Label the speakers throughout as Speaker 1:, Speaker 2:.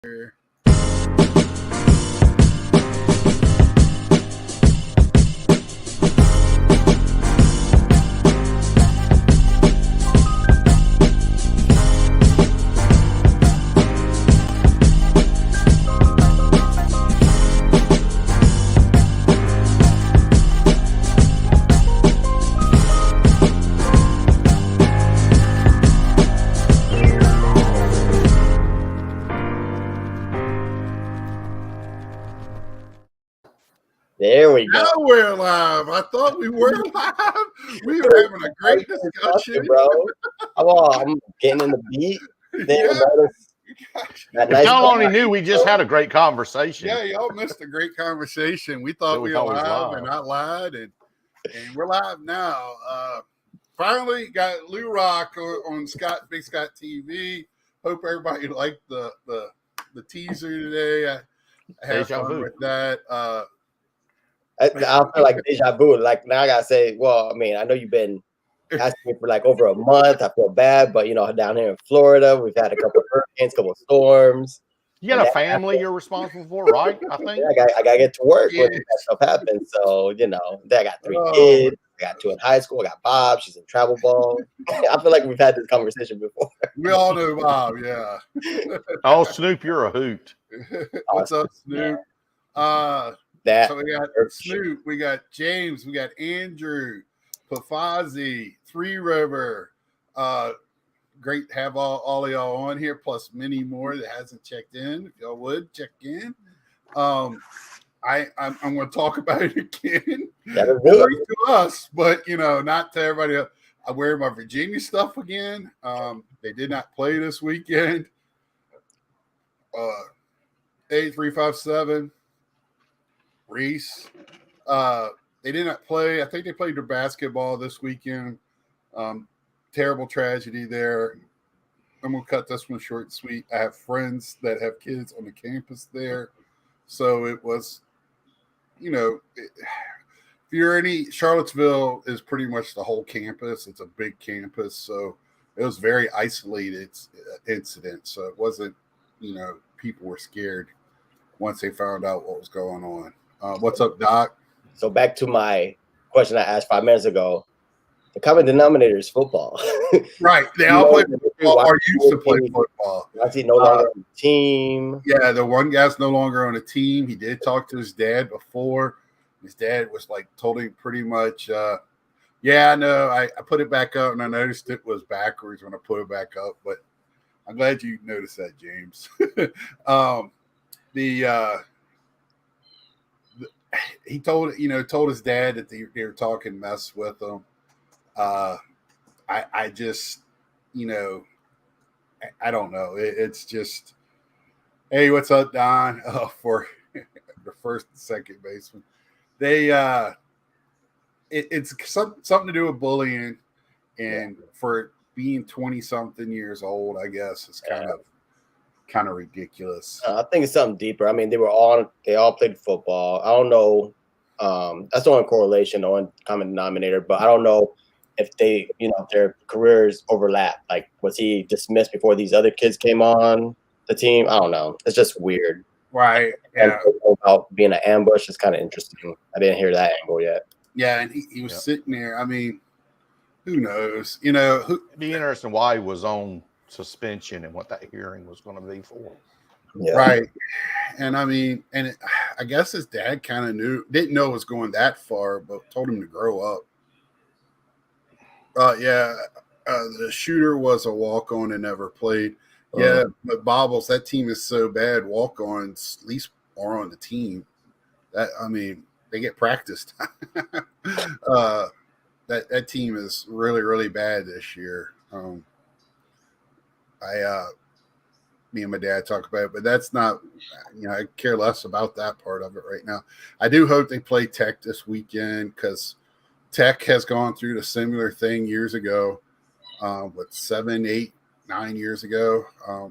Speaker 1: There we go.
Speaker 2: Now we're live. I thought we were live. We were having a great discussion,
Speaker 1: bro. I'm getting in the beat.
Speaker 3: Y'all only knew we just had a great conversation.
Speaker 2: Yeah, y'all missed a great conversation. We thought we were live and I lied, and we're live now. Finally got LouRok on Big Scott TV. Hope everybody liked the teaser today. I had fun with that.
Speaker 1: I feel like deja vu. Like now I gotta say, well, I mean, I know you've been asking me for like over a month. I feel bad, but down here in Florida, we've had a couple of hurricanes, couple of storms.
Speaker 3: You got a family you're responsible for, right? I think.
Speaker 1: Yeah, I gotta get to work when that stuff happens. So I got 3 kids. I got 2 in high school. I got Bob. She's in travel ball. I feel like we've had this conversation before.
Speaker 2: We all know Bob. Yeah.
Speaker 3: Oh, Snoop, you're a hoot.
Speaker 2: What's up, Snoop? So we got Snoop, we got James, we got Andrew, Pafazi, Three River. Great to have all of y'all on here, plus many more that hasn't checked in. If y'all would check in. I'm going to talk about it again. Boring to us, but not to everybody else. I wear my Virginia stuff again. They did not play this weekend. 8357. Reese. They did not play. I think they played their basketball this weekend. Terrible tragedy there. I'm going to cut this one short and sweet. I have friends that have kids on the campus there. So it was, if you're Charlottesville is pretty much the whole campus. It's a big campus. So it was very isolated incident. So it wasn't, people were scared once they found out what was going on. What's up, Doc?
Speaker 1: So back to my question I asked 5 minutes ago. The common denominator is football.
Speaker 2: Right. They all play football or used to play football.
Speaker 1: Is he no longer on the team?
Speaker 2: Yeah, the one guy's no longer on the team. He did talk to his dad before. His dad was told him pretty much, yeah, I know. I put it back up and I noticed it was backwards when I put it back up. But I'm glad you noticed that, James. He told his dad that they were talking mess with him. I just, I don't know. It's just, hey, what's up, Don? For the first and second baseman, it's something to do with bullying, and for being 20-something years old, I guess it's kind of ridiculous.
Speaker 1: I think it's something deeper. I mean, they all played football. I don't know. That's the only correlation, the only common denominator, but I don't know if they, their careers overlap. Like, was he dismissed before these other kids came on the team? I don't know. It's just weird.
Speaker 2: Right. Yeah.
Speaker 1: About being an ambush is kind of interesting. I didn't hear that angle yet.
Speaker 2: Yeah, and he was sitting there. I mean, who knows?
Speaker 3: It'd be interesting why he was on suspension and what that hearing was going to be for.
Speaker 1: Yeah.
Speaker 2: Right. And I mean, I guess his dad kind of didn't know it was going that far, but told him to grow up. The shooter was a walk-on and never played. Yeah, but Bobbles, that team is so bad. Walk-ons at least are on the team. They get practice time. That team is really, really bad this year. Me and my dad talk about it, but that's not, I care less about that part of it right now. I do hope they play Tech this weekend because Tech has gone through the similar thing years ago, 7, 8, 9 years ago,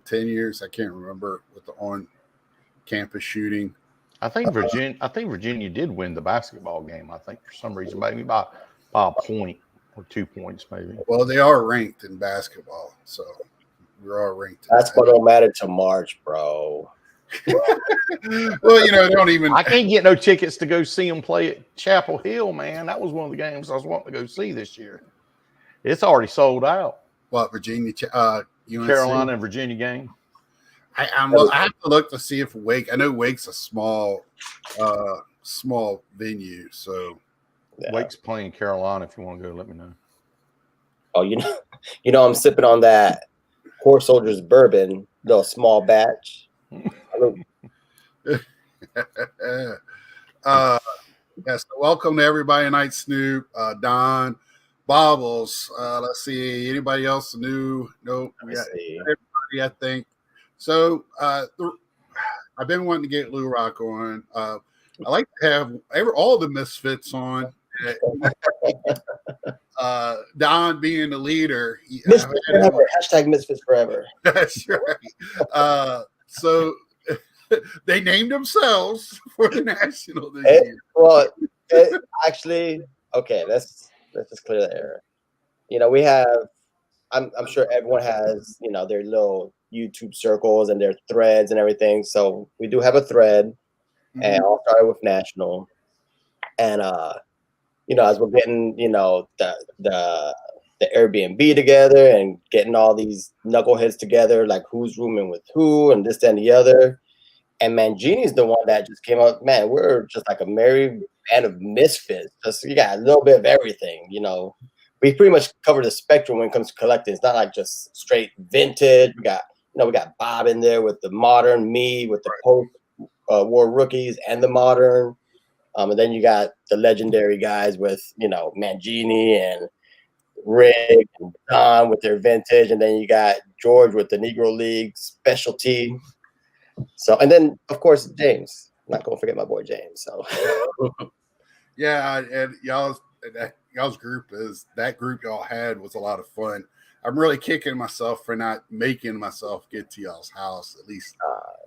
Speaker 2: 10 years. I can't remember with the on-campus shooting.
Speaker 3: I think Virginia did win the basketball game. I think for some reason, maybe by a point or 2 points, maybe.
Speaker 2: Well, they are ranked in basketball, so we're all ranked.
Speaker 1: That's what don't matter till March, bro.
Speaker 2: Well, you know, they don't even.
Speaker 3: I can't get no tickets to go see them play at Chapel Hill, man. That was one of the games I was wanting to go see this year. It's already sold out.
Speaker 2: What, Virginia, UNC?
Speaker 3: Carolina and Virginia game.
Speaker 2: I have to look to see if Wake. I know Wake's a small venue, so
Speaker 1: Yeah.
Speaker 3: Wake's playing Carolina. If you want to go, let me know.
Speaker 1: Oh, you know, I'm sipping on that Poor Soldiers bourbon, little small batch.
Speaker 2: Yes, welcome to everybody tonight. Snoop, Don, Bobbles. Let's see, anybody else new? Nope, we got everybody, I think. So I've been wanting to get LouRok on. I like to have all the misfits on. Don being the leader.
Speaker 1: Misfits forever. Hashtag Misfits forever.
Speaker 2: That's right. So they named themselves for the national this year.
Speaker 1: Well, actually, okay, let's just clear the air. You know, we have, I'm sure everyone has, you know, their little YouTube circles and their threads and everything. So we do have a thread, and I'll start with national. And you know, as we're getting, you know, the Airbnb together and getting all these knuckleheads together, like who's rooming with who and this, that, and the other. And man, Jeannie's the one that just came out. Man, we're just like a merry band of misfits. Just you got a little bit of everything, you know. We pretty much cover the spectrum when it comes to collecting. It's not like just straight vintage. We got, you know, we got Bob in there with the modern, me with the post-war rookies and the modern. And then you got the legendary guys with, you know, Mangini and Rick and Don with their vintage. And then you got George with the Negro League specialty. So, and then, of course, James. I'm not going to forget my boy James. So,
Speaker 2: yeah, and y'all's group that group y'all had was a lot of fun. I'm really kicking myself for not making myself get to y'all's house at least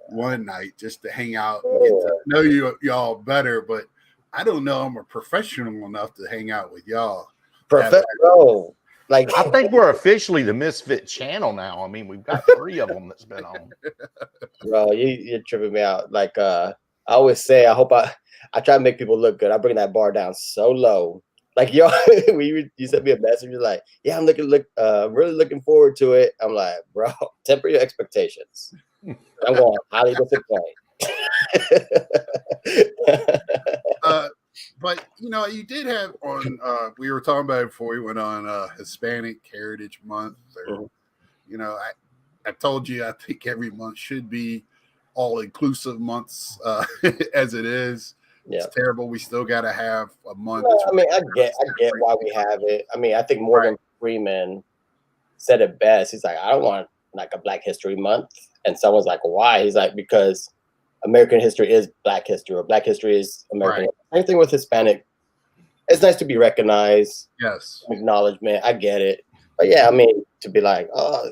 Speaker 2: one night just to hang out and get to know y'all better. But I don't know I'm a professional enough to hang out with y'all.
Speaker 1: Professional. Like,
Speaker 3: I think we're officially the Misfit channel now. I mean, we've got 3 of them that's been on.
Speaker 1: Bro, you're tripping me out. Like, I always say, I try to make people look good. I bring that bar down so low. Like, yo, you sent me a message. You're like, yeah, I'm really looking forward to it. I'm like, bro, temper your expectations. I'm going highly disappointed.
Speaker 2: But you know, you did have on. We were talking about it before we went on Hispanic Heritage Month. Or, you know, I told you I think every month should be all inclusive months as it is. Yeah. It's terrible. We still got to have a month.
Speaker 1: No, I mean, I get why we have it. I mean, I think Morgan Freeman said it best. He's like, I don't want like a Black History Month. And someone's like, why? He's like, because American history is Black history, or Black history is American. Same thing with Hispanic. It's nice to be recognized.
Speaker 2: Yes.
Speaker 1: Acknowledgement. I get it. But yeah, I mean, to be like, oh,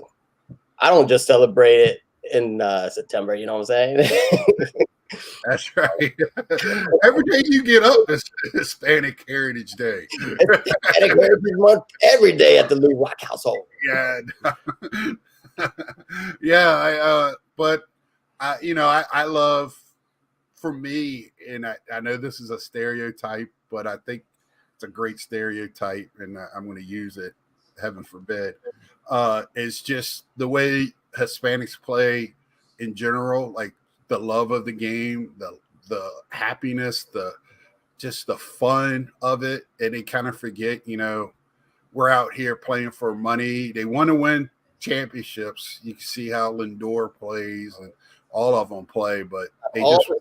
Speaker 1: I don't just celebrate it in September. You know what I'm saying?
Speaker 2: That's right. Every day you get up is Hispanic Heritage Day.
Speaker 1: Hispanic Heritage Month every day at the LouRok household.
Speaker 2: Yeah. Yeah. But you know, I love, for me, and I know this is a stereotype, but I think it's a great stereotype, and I'm going to use it, heaven forbid. It's just the way Hispanics play in general, like the love of the game, the happiness, just the fun of it, and they kind of forget, you know, we're out here playing for money. They want to win championships. You can see how Lindor plays and all of them play, but they
Speaker 1: all
Speaker 2: just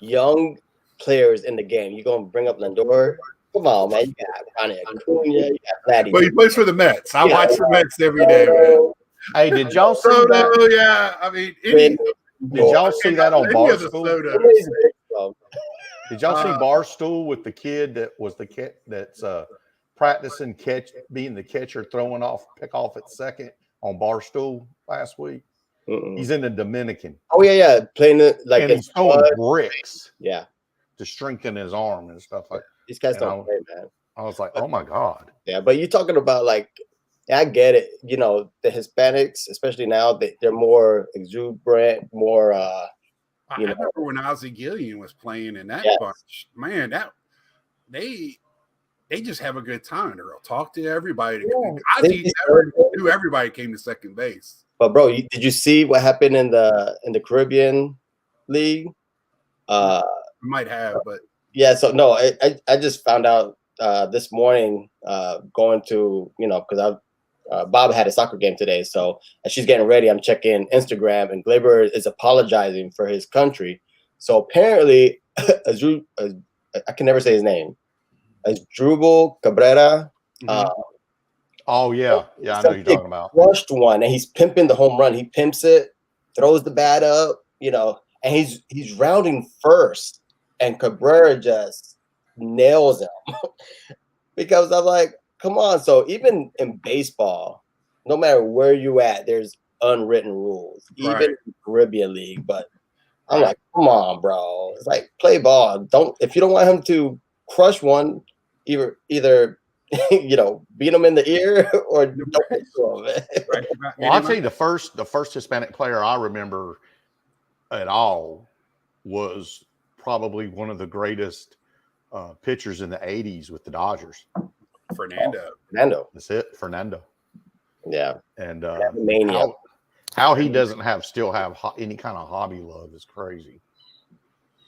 Speaker 1: young players in the game. You're gonna bring up Lindor? Come on, man. You got Ronnie Acuna, you got Vladdy.
Speaker 2: But he plays for the Mets. I watch the Mets every day, man.
Speaker 3: Hey, did y'all see that?
Speaker 2: Yeah, I mean,
Speaker 3: did y'all see that on Barstool? Did y'all see Barstool with the kid that was the kid that's practicing being the catcher, throwing pick off at second on Barstool last week? He's in the Dominican.
Speaker 1: Oh yeah, playing it like
Speaker 3: and he's throwing bricks.
Speaker 1: Yeah,
Speaker 3: to strengthen his arm and stuff like.
Speaker 1: These guys don't play, man.
Speaker 3: I was like, oh my god.
Speaker 1: Yeah, but you're talking about like I get it. You know, the Hispanics, especially now, they're more exuberant, more.
Speaker 2: I remember when Ozzie Gillian was playing in that bunch. Man, they just have a good time. They'll talk to everybody. Yeah. Ozzie never knew everybody came to second base.
Speaker 1: But bro, did you see what happened in the Caribbean League?
Speaker 2: Might have, but
Speaker 1: yeah. So no, I just found out this morning going to, you know, because Bob had a soccer game today, so as she's getting ready, I'm checking Instagram, and Glaber is apologizing for his country. So apparently, I can never say his name, Asdrubal Cabrera.
Speaker 3: Oh yeah, I know you're talking about.
Speaker 1: Rushed one, and he's pimping the home run. He pimps it, throws the bat up, you know, and he's rounding first, and Cabrera just nails him because I'm like, come on. So even in baseball, no matter where you at, there's unwritten rules, even in the Caribbean League. But I'm like, come on, bro. It's like, play ball. If you don't want him to crush one, either you know, beat him in the ear or don't hit him.
Speaker 3: Well, I'll tell you, the first Hispanic player I remember at all was probably one of the greatest pitchers in the 80s with the Dodgers.
Speaker 2: Fernando.
Speaker 3: That's it, Fernando.
Speaker 1: Yeah.
Speaker 3: And
Speaker 1: mania.
Speaker 3: How he doesn't still have any kind of hobby love is crazy.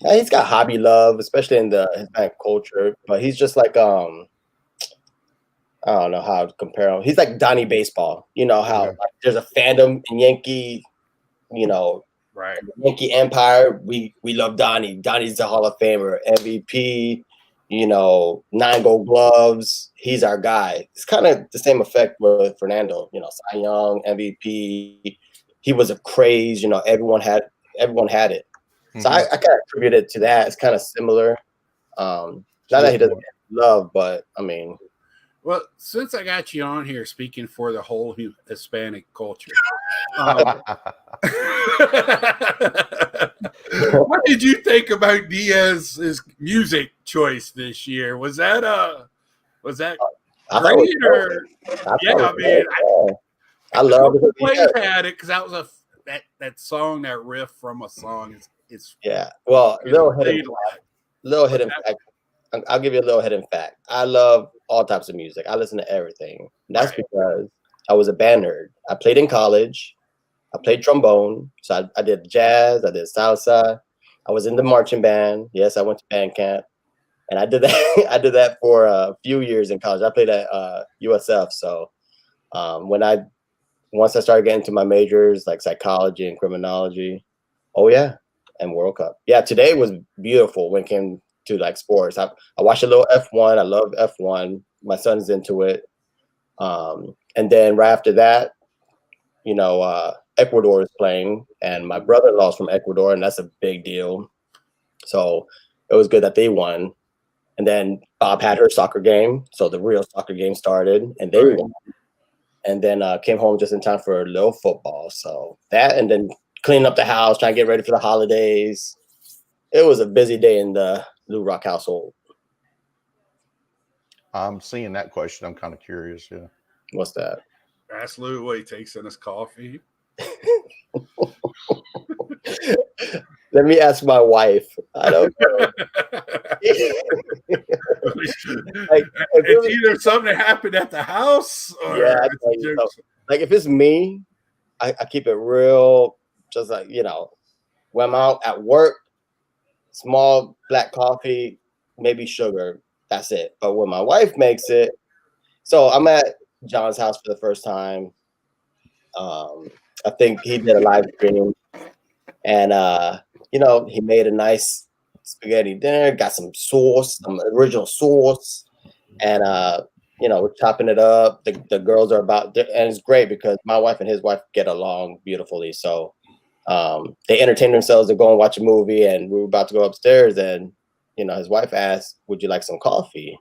Speaker 1: Yeah, he's got hobby love, especially in the Hispanic culture, but he's just like I don't know how to compare him. He's like Donnie Baseball. You know how like, there's a fandom in Yankee, you know, Yankee Empire. We love Donnie. Donnie's the Hall of Famer, MVP. You know, 9 Gold Gloves. He's our guy. It's kind of the same effect with Fernando. You know, Cy Young, MVP. He was a craze. You know, everyone had it. So I kind of attribute it to that. It's kind of similar. Not that he doesn't get love, but I mean.
Speaker 2: Well, since I got you on here speaking for the whole Hispanic culture, what did you think about Diaz's music choice this year? Was that great?
Speaker 1: I love it.
Speaker 2: Players had it because that was that song, that riff from a song is
Speaker 1: Well, little hidden fact. I'll give you a little hidden fact. I love all types of music. I listen to everything. That's because I was a band nerd. I played in college. I played trombone. So I did jazz. I did salsa. I was in the marching band. Yes, I went to band camp. And I did that. I did that for a few years in college. I played at USF. So once I started getting to my majors, like psychology and criminology, and World Cup. Yeah, today was beautiful when it came to like sports. I watched a little F1. I love F1. My son's into it. And then right after that, you know, Ecuador is playing, and my brother-in-law's from Ecuador, and that's a big deal. So it was good that they won. And then Bob had her soccer game, so the real soccer game started, and they won. And then came home just in time for a little football. So that, and then cleaning up the house, trying to get ready for the holidays. It was a busy day in the LouRok household.
Speaker 3: I'm seeing that question. I'm kind of curious. Yeah.
Speaker 1: What's that?
Speaker 2: Ask Lou what he takes in his coffee.
Speaker 1: Let me ask my wife. I don't know.
Speaker 2: It's either something that happened at the house or
Speaker 1: like if it's me, I keep it real, just like, you know, when I'm out at work, small black coffee, maybe sugar. That's it. But when my wife makes it, so I'm at John's house for the first time. I think he did a live stream, and you know, he made a nice spaghetti dinner, got some sauce, some original sauce, and you know, we're chopping it up. The girls are and it's great because my wife and his wife get along beautifully. So they entertain themselves. They go and watch a movie, and we were about to go upstairs, and you know, his wife asked, "Would you like some coffee?"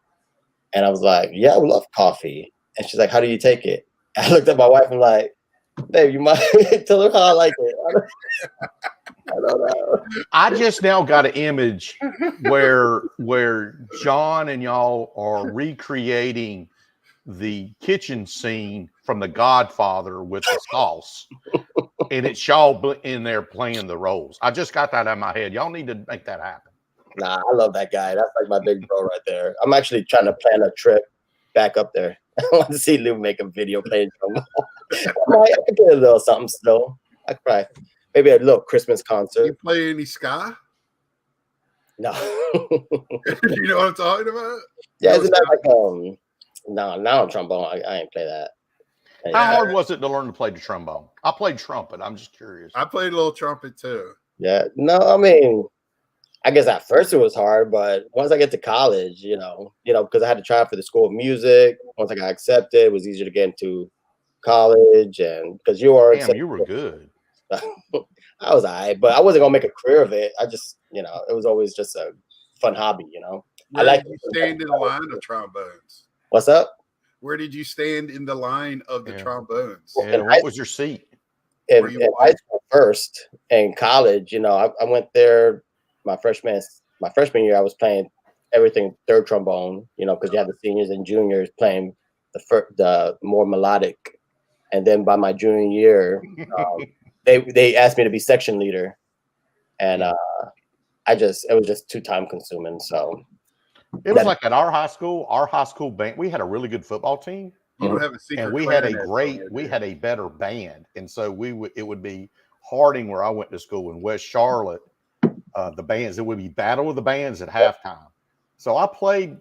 Speaker 1: And I was like, "Yeah, I would love coffee." And she's like, "How do you take it?" I looked at my wife and like, "Babe, you might tell her how I like it." I don't know.
Speaker 3: I just now got an image where John and y'all are recreating the kitchen scene from The Godfather with the sauce, and it's y'all in there playing the roles. I just got that out of my head. Y'all need to make that happen.
Speaker 1: Nah, I love that guy. That's like my big bro right there. I'm actually trying to plan a trip back up there. I want to see Lou make a video playing drum. I could get a little something still. I could probably maybe a little Christmas concert.
Speaker 2: You play any ska?
Speaker 1: No.
Speaker 2: You know what I'm talking about?
Speaker 1: Yeah, isn't that like no, on trombone. I ain't play that.
Speaker 3: How hard was it to learn to play the trombone? I played trumpet. I'm just curious.
Speaker 2: I played a little trumpet too.
Speaker 1: Yeah. No, I mean, I guess at first it was hard, but once I get to college, you know, because I had to try out for the School of Music. Once I got accepted, it was easier to get into college, and because you were
Speaker 3: damn, you were good.
Speaker 1: I was all right, but I wasn't gonna make a career of it. I just, it was always just a fun hobby,
Speaker 2: Where did you stand in the line of trombones?
Speaker 1: What's up?
Speaker 2: Where did you stand in the line of the trombones?
Speaker 3: Yeah, what was your seat?
Speaker 1: In high school first. In college, I went there my freshman year. I was playing everything third trombone, because you have the seniors and juniors playing the more melodic. And then by my junior year, they asked me to be section leader, and it was just too time consuming. So
Speaker 3: it was like at our high school band, we had a really good football team.
Speaker 2: You don't have a secret.
Speaker 3: And we had a better band. And so it would be Harding, where I went to school, in West Charlotte, the bands, it would be battle of the bands at halftime. So I played,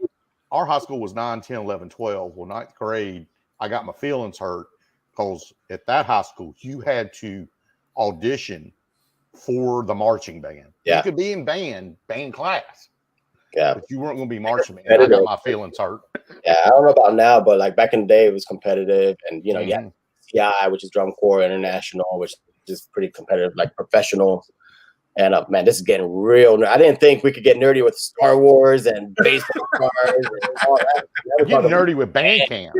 Speaker 3: our high school was 9, 10, 11, 12. Well, ninth grade, I got my feelings hurt because at that high school, you had to audition for the marching band.
Speaker 1: Yeah.
Speaker 3: You could be in band class.
Speaker 1: Yeah.
Speaker 3: But you weren't going to be marching band. I got my feelings hurt.
Speaker 1: Yeah, I don't know about now, but like back in the day, it was competitive. And, you had CI, which is Drum Corps International, which is pretty competitive, like professional. And man, this is getting real. I didn't think we could get nerdy with Star Wars and baseball cards and all that.
Speaker 3: We're getting nerdy with Bandcamp.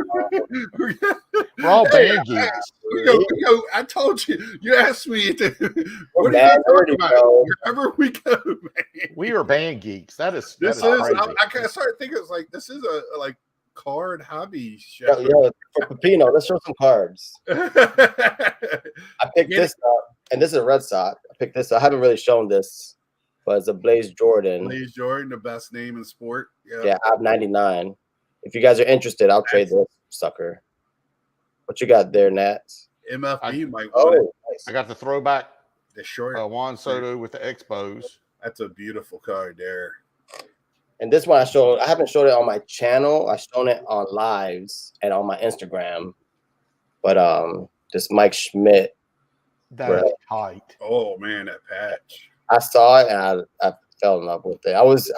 Speaker 3: We're all band geeks.
Speaker 2: Yo, I told you. You asked me. What are you talking about? Wherever we go, man.
Speaker 3: We are band geeks. That is
Speaker 2: crazy. I started thinking, it's like, this is a like card hobby show.
Speaker 1: Yeah, for Pepino, let's show some cards. I picked this up, and this is a Red Sox. I picked this up. I haven't really shown this, but it's a Blaze Jordan.
Speaker 2: Blaze Jordan, the best name in sport.
Speaker 1: Yeah, I have 99. If you guys are interested, I'll trade this sucker. What you got there, Nats?
Speaker 2: MFB might want it.
Speaker 1: Nice.
Speaker 3: I got the throwback.
Speaker 2: The short
Speaker 3: Juan Soto with the Expos.
Speaker 2: That's a beautiful card there.
Speaker 1: And this one I haven't showed it on my channel. I've shown it on lives and on my Instagram. But this Mike Schmidt.
Speaker 3: That's tight.
Speaker 2: Oh man, that patch.
Speaker 1: I saw it and I fell in love with it. I was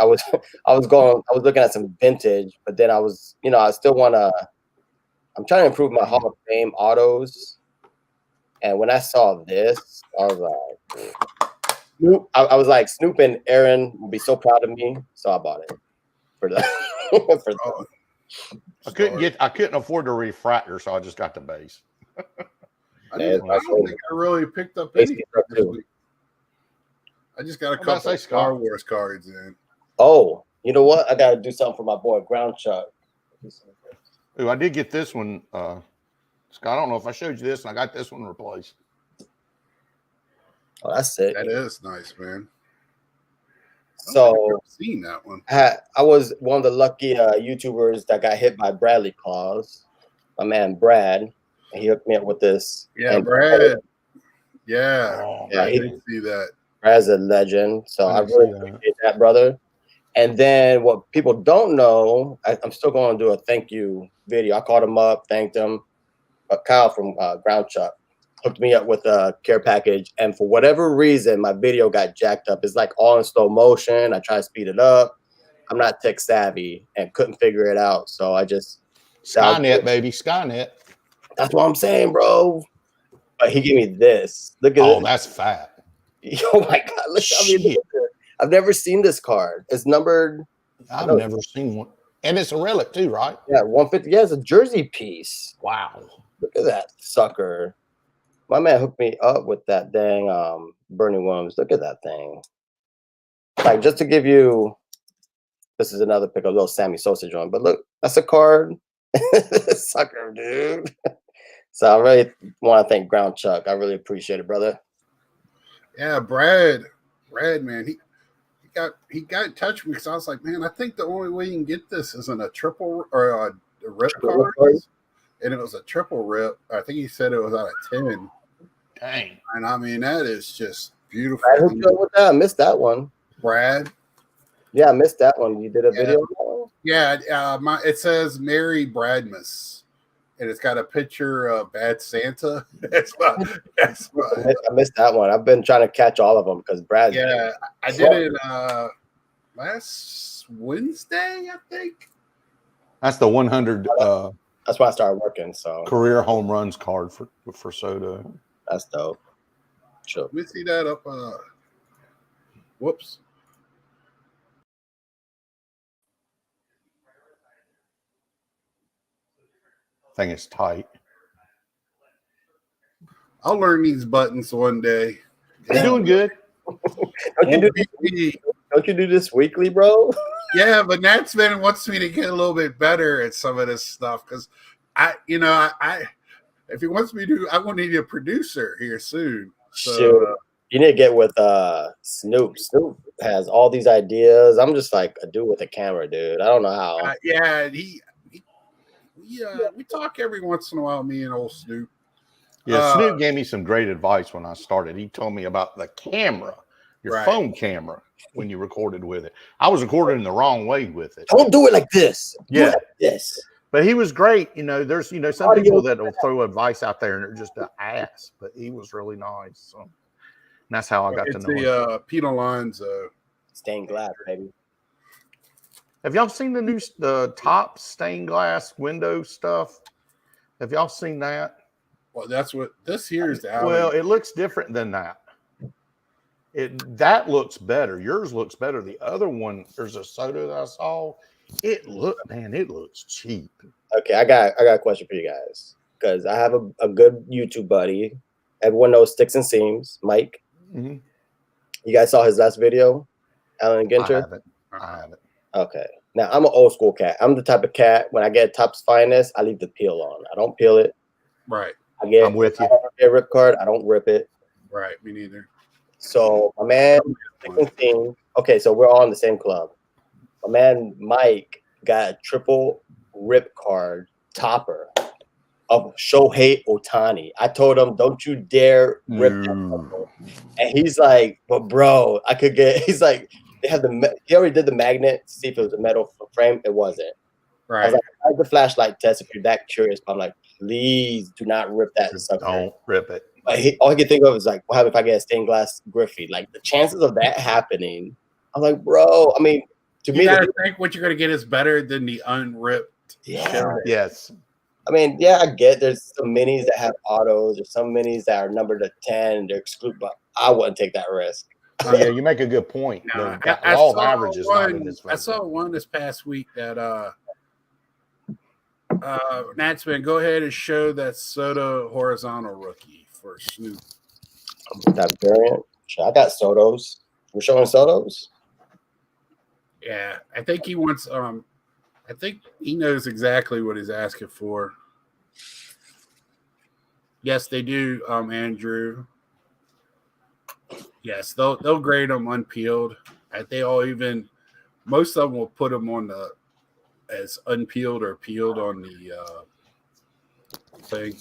Speaker 1: looking at some vintage, but then I was, I still I'm trying to improve my Hall of Fame autos. And when I saw this, I was like, I was like, Snoop and Aaron would be so proud of me, so I bought it for the.
Speaker 3: I couldn't afford the refractor, so I just got the base.
Speaker 2: I don't think I really picked up any. I just got a couple of Star Wars cards in.
Speaker 1: Oh, you know what? I got to do something for my boy Ground Chuck.
Speaker 3: Ooh, I did get this one, Scott. I don't know if I showed you this, and I got this one replaced.
Speaker 1: Oh, that's sick.
Speaker 2: That is nice, man.
Speaker 1: So
Speaker 2: I've seen that one.
Speaker 1: I was one of the lucky YouTubers that got hit by Bradley claws. My man Brad, he hooked me up with this.
Speaker 2: Yeah, and Brad. Yeah, I didn't see that.
Speaker 1: Brad's a legend, so I really appreciate that, brother. And then what people don't know, I'm still going to do a thank you video. I called him up, thanked him. Kyle from Ground Chuck hooked me up with a care package, and for whatever reason, my video got jacked up. It's like all in slow motion. I try to speed it up. I'm not tech savvy and couldn't figure it out, so I just
Speaker 3: Skynet, baby, Skynet.
Speaker 1: That's what I'm saying, bro. But he gave me this. Look at it.
Speaker 3: Oh, that's fat.
Speaker 1: Oh my god! Look, I've never seen this card. It's numbered.
Speaker 3: I've never seen one, and it's a relic too, right?
Speaker 1: Yeah, 150. Yeah, it's a jersey piece.
Speaker 3: Wow!
Speaker 1: Look at that sucker. My man hooked me up with that dang Bernie Williams. Look at that thing. Like, just to give you, this is another pick, a little Sammy Sosa joint. But look, that's a card. Sucker, dude. So I really want to thank Ground Chuck. I really appreciate it, brother.
Speaker 2: Yeah, Brad, man, he got in touch with me because I was like, man, I think the only way you can get this is in a triple or a rip card, and it was a triple rip. I think he said it was out of 10.
Speaker 3: Dang.
Speaker 2: And I mean, that is just beautiful.
Speaker 1: I missed that one.
Speaker 2: Brad.
Speaker 1: Yeah, I missed that one. You did a video on that one?
Speaker 2: Yeah, it says Mary Bradmus, and it's got a picture of Bad Santa. I
Speaker 1: missed that one. I've been trying to catch all of them because Brad.
Speaker 2: Yeah, I did it last Wednesday, I think.
Speaker 3: That's the 100.
Speaker 1: That's why I started working. So
Speaker 3: career home runs card for Soto.
Speaker 1: That's dope. Sure.
Speaker 2: Let me see that up. Whoops.
Speaker 3: Thing is tight.
Speaker 2: I'll learn these buttons one day.
Speaker 3: You're doing good.
Speaker 1: Don't you do this weekly, bro?
Speaker 2: Yeah, but Natsman wants me to get a little bit better at some of this stuff because if he wants me to, I will need a producer here soon. So,
Speaker 1: you need to get with Snoop. Snoop has all these ideas. I'm just like a dude with a camera, dude. I don't know how.
Speaker 2: We talk every once in a while, me and old Snoop.
Speaker 3: Yeah, Snoop gave me some great advice when I started. He told me about the camera, your phone camera, when you recorded with it. I was recording the wrong way with it.
Speaker 1: Don't do it like this.
Speaker 3: Yeah.
Speaker 1: Do it like this.
Speaker 3: But he was great. There's some people that will throw advice out there and they're just an ass. But he was really nice. So and that's how I got to know him.
Speaker 2: It's the Peter Lines
Speaker 1: stained glass, baby.
Speaker 3: Have y'all seen the top stained glass window stuff? Have y'all seen that?
Speaker 2: Well, that's what this here is.
Speaker 3: Well, it looks different than that. That looks better. Yours looks better. The other one, there's a Soto that I saw. It looks cheap.
Speaker 1: Okay, I got a question for you guys because I have a good YouTube buddy. Everyone knows Sticks and Seams, Mike.
Speaker 3: Mm-hmm.
Speaker 1: You guys saw his last video, Alan Ginter?
Speaker 3: I haven't.
Speaker 1: Okay. Now I'm an old school cat. I'm the type of cat when I get Topps Finest, I leave the peel on. I don't peel it.
Speaker 2: Right.
Speaker 1: I'm with you. I get a rip card. I don't rip it.
Speaker 2: Right. Me neither.
Speaker 1: So my man, okay, so we're all in the same club. My man Mike got a triple rip card topper of Shohei Ohtani. I told him, don't you dare rip that. And he's like, but bro, I could get, he's like, he already did the magnet to see if it was a metal frame. It wasn't.
Speaker 2: Right.
Speaker 1: I was like, I the flashlight test if you're that curious. But I'm like, please do not rip that sucker.
Speaker 3: Don't rip it.
Speaker 1: But all he could think of is like, what happens if I get a stained glass Griffey? Like the chances of that happening. I'm like, bro, I mean, to me,
Speaker 2: I think what you're going to get is better than the unripped.
Speaker 1: Yeah.
Speaker 3: Yes.
Speaker 1: I mean, yeah, I get there's some minis that have autos. There's some minis that are numbered to 10. They're excluded, but I wouldn't take that risk.
Speaker 3: Oh, yeah, you make a good point.
Speaker 2: No, I saw one this past week that Natsman, go ahead and show that Soto horizontal rookie for Snoop.
Speaker 1: That variant. I got Sotos. We're showing Sotos.
Speaker 2: Yeah, I think he wants. I think he knows exactly what he's asking for. Yes, they do, Andrew. Yes, they'll grade them unpeeled. They all most of them will put them on as unpeeled or peeled on the thing.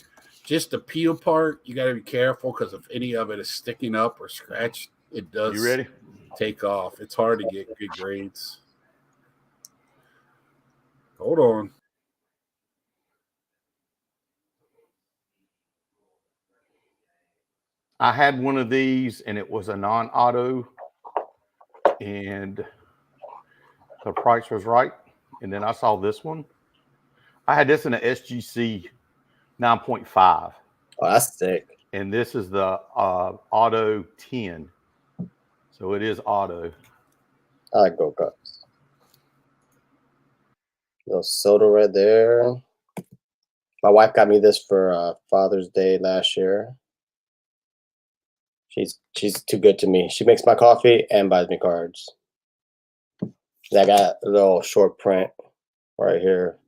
Speaker 2: Just the peel part, you got to be careful because if any of it is sticking up or scratched, it does.
Speaker 3: You ready?
Speaker 2: Take off. It's hard to get good grades. Hold on.
Speaker 3: I had one of these and it was a non-auto and the price was right. And then I saw this one. I had this in an SGC 9.5.
Speaker 1: Oh, that's sick.
Speaker 3: And this is the auto 10. So it is auto.
Speaker 1: I like Go Cups. Little Soto right there. My wife got me this for Father's Day last year. She's too good to me. She makes my coffee and buys me cards. I got a little short print right here.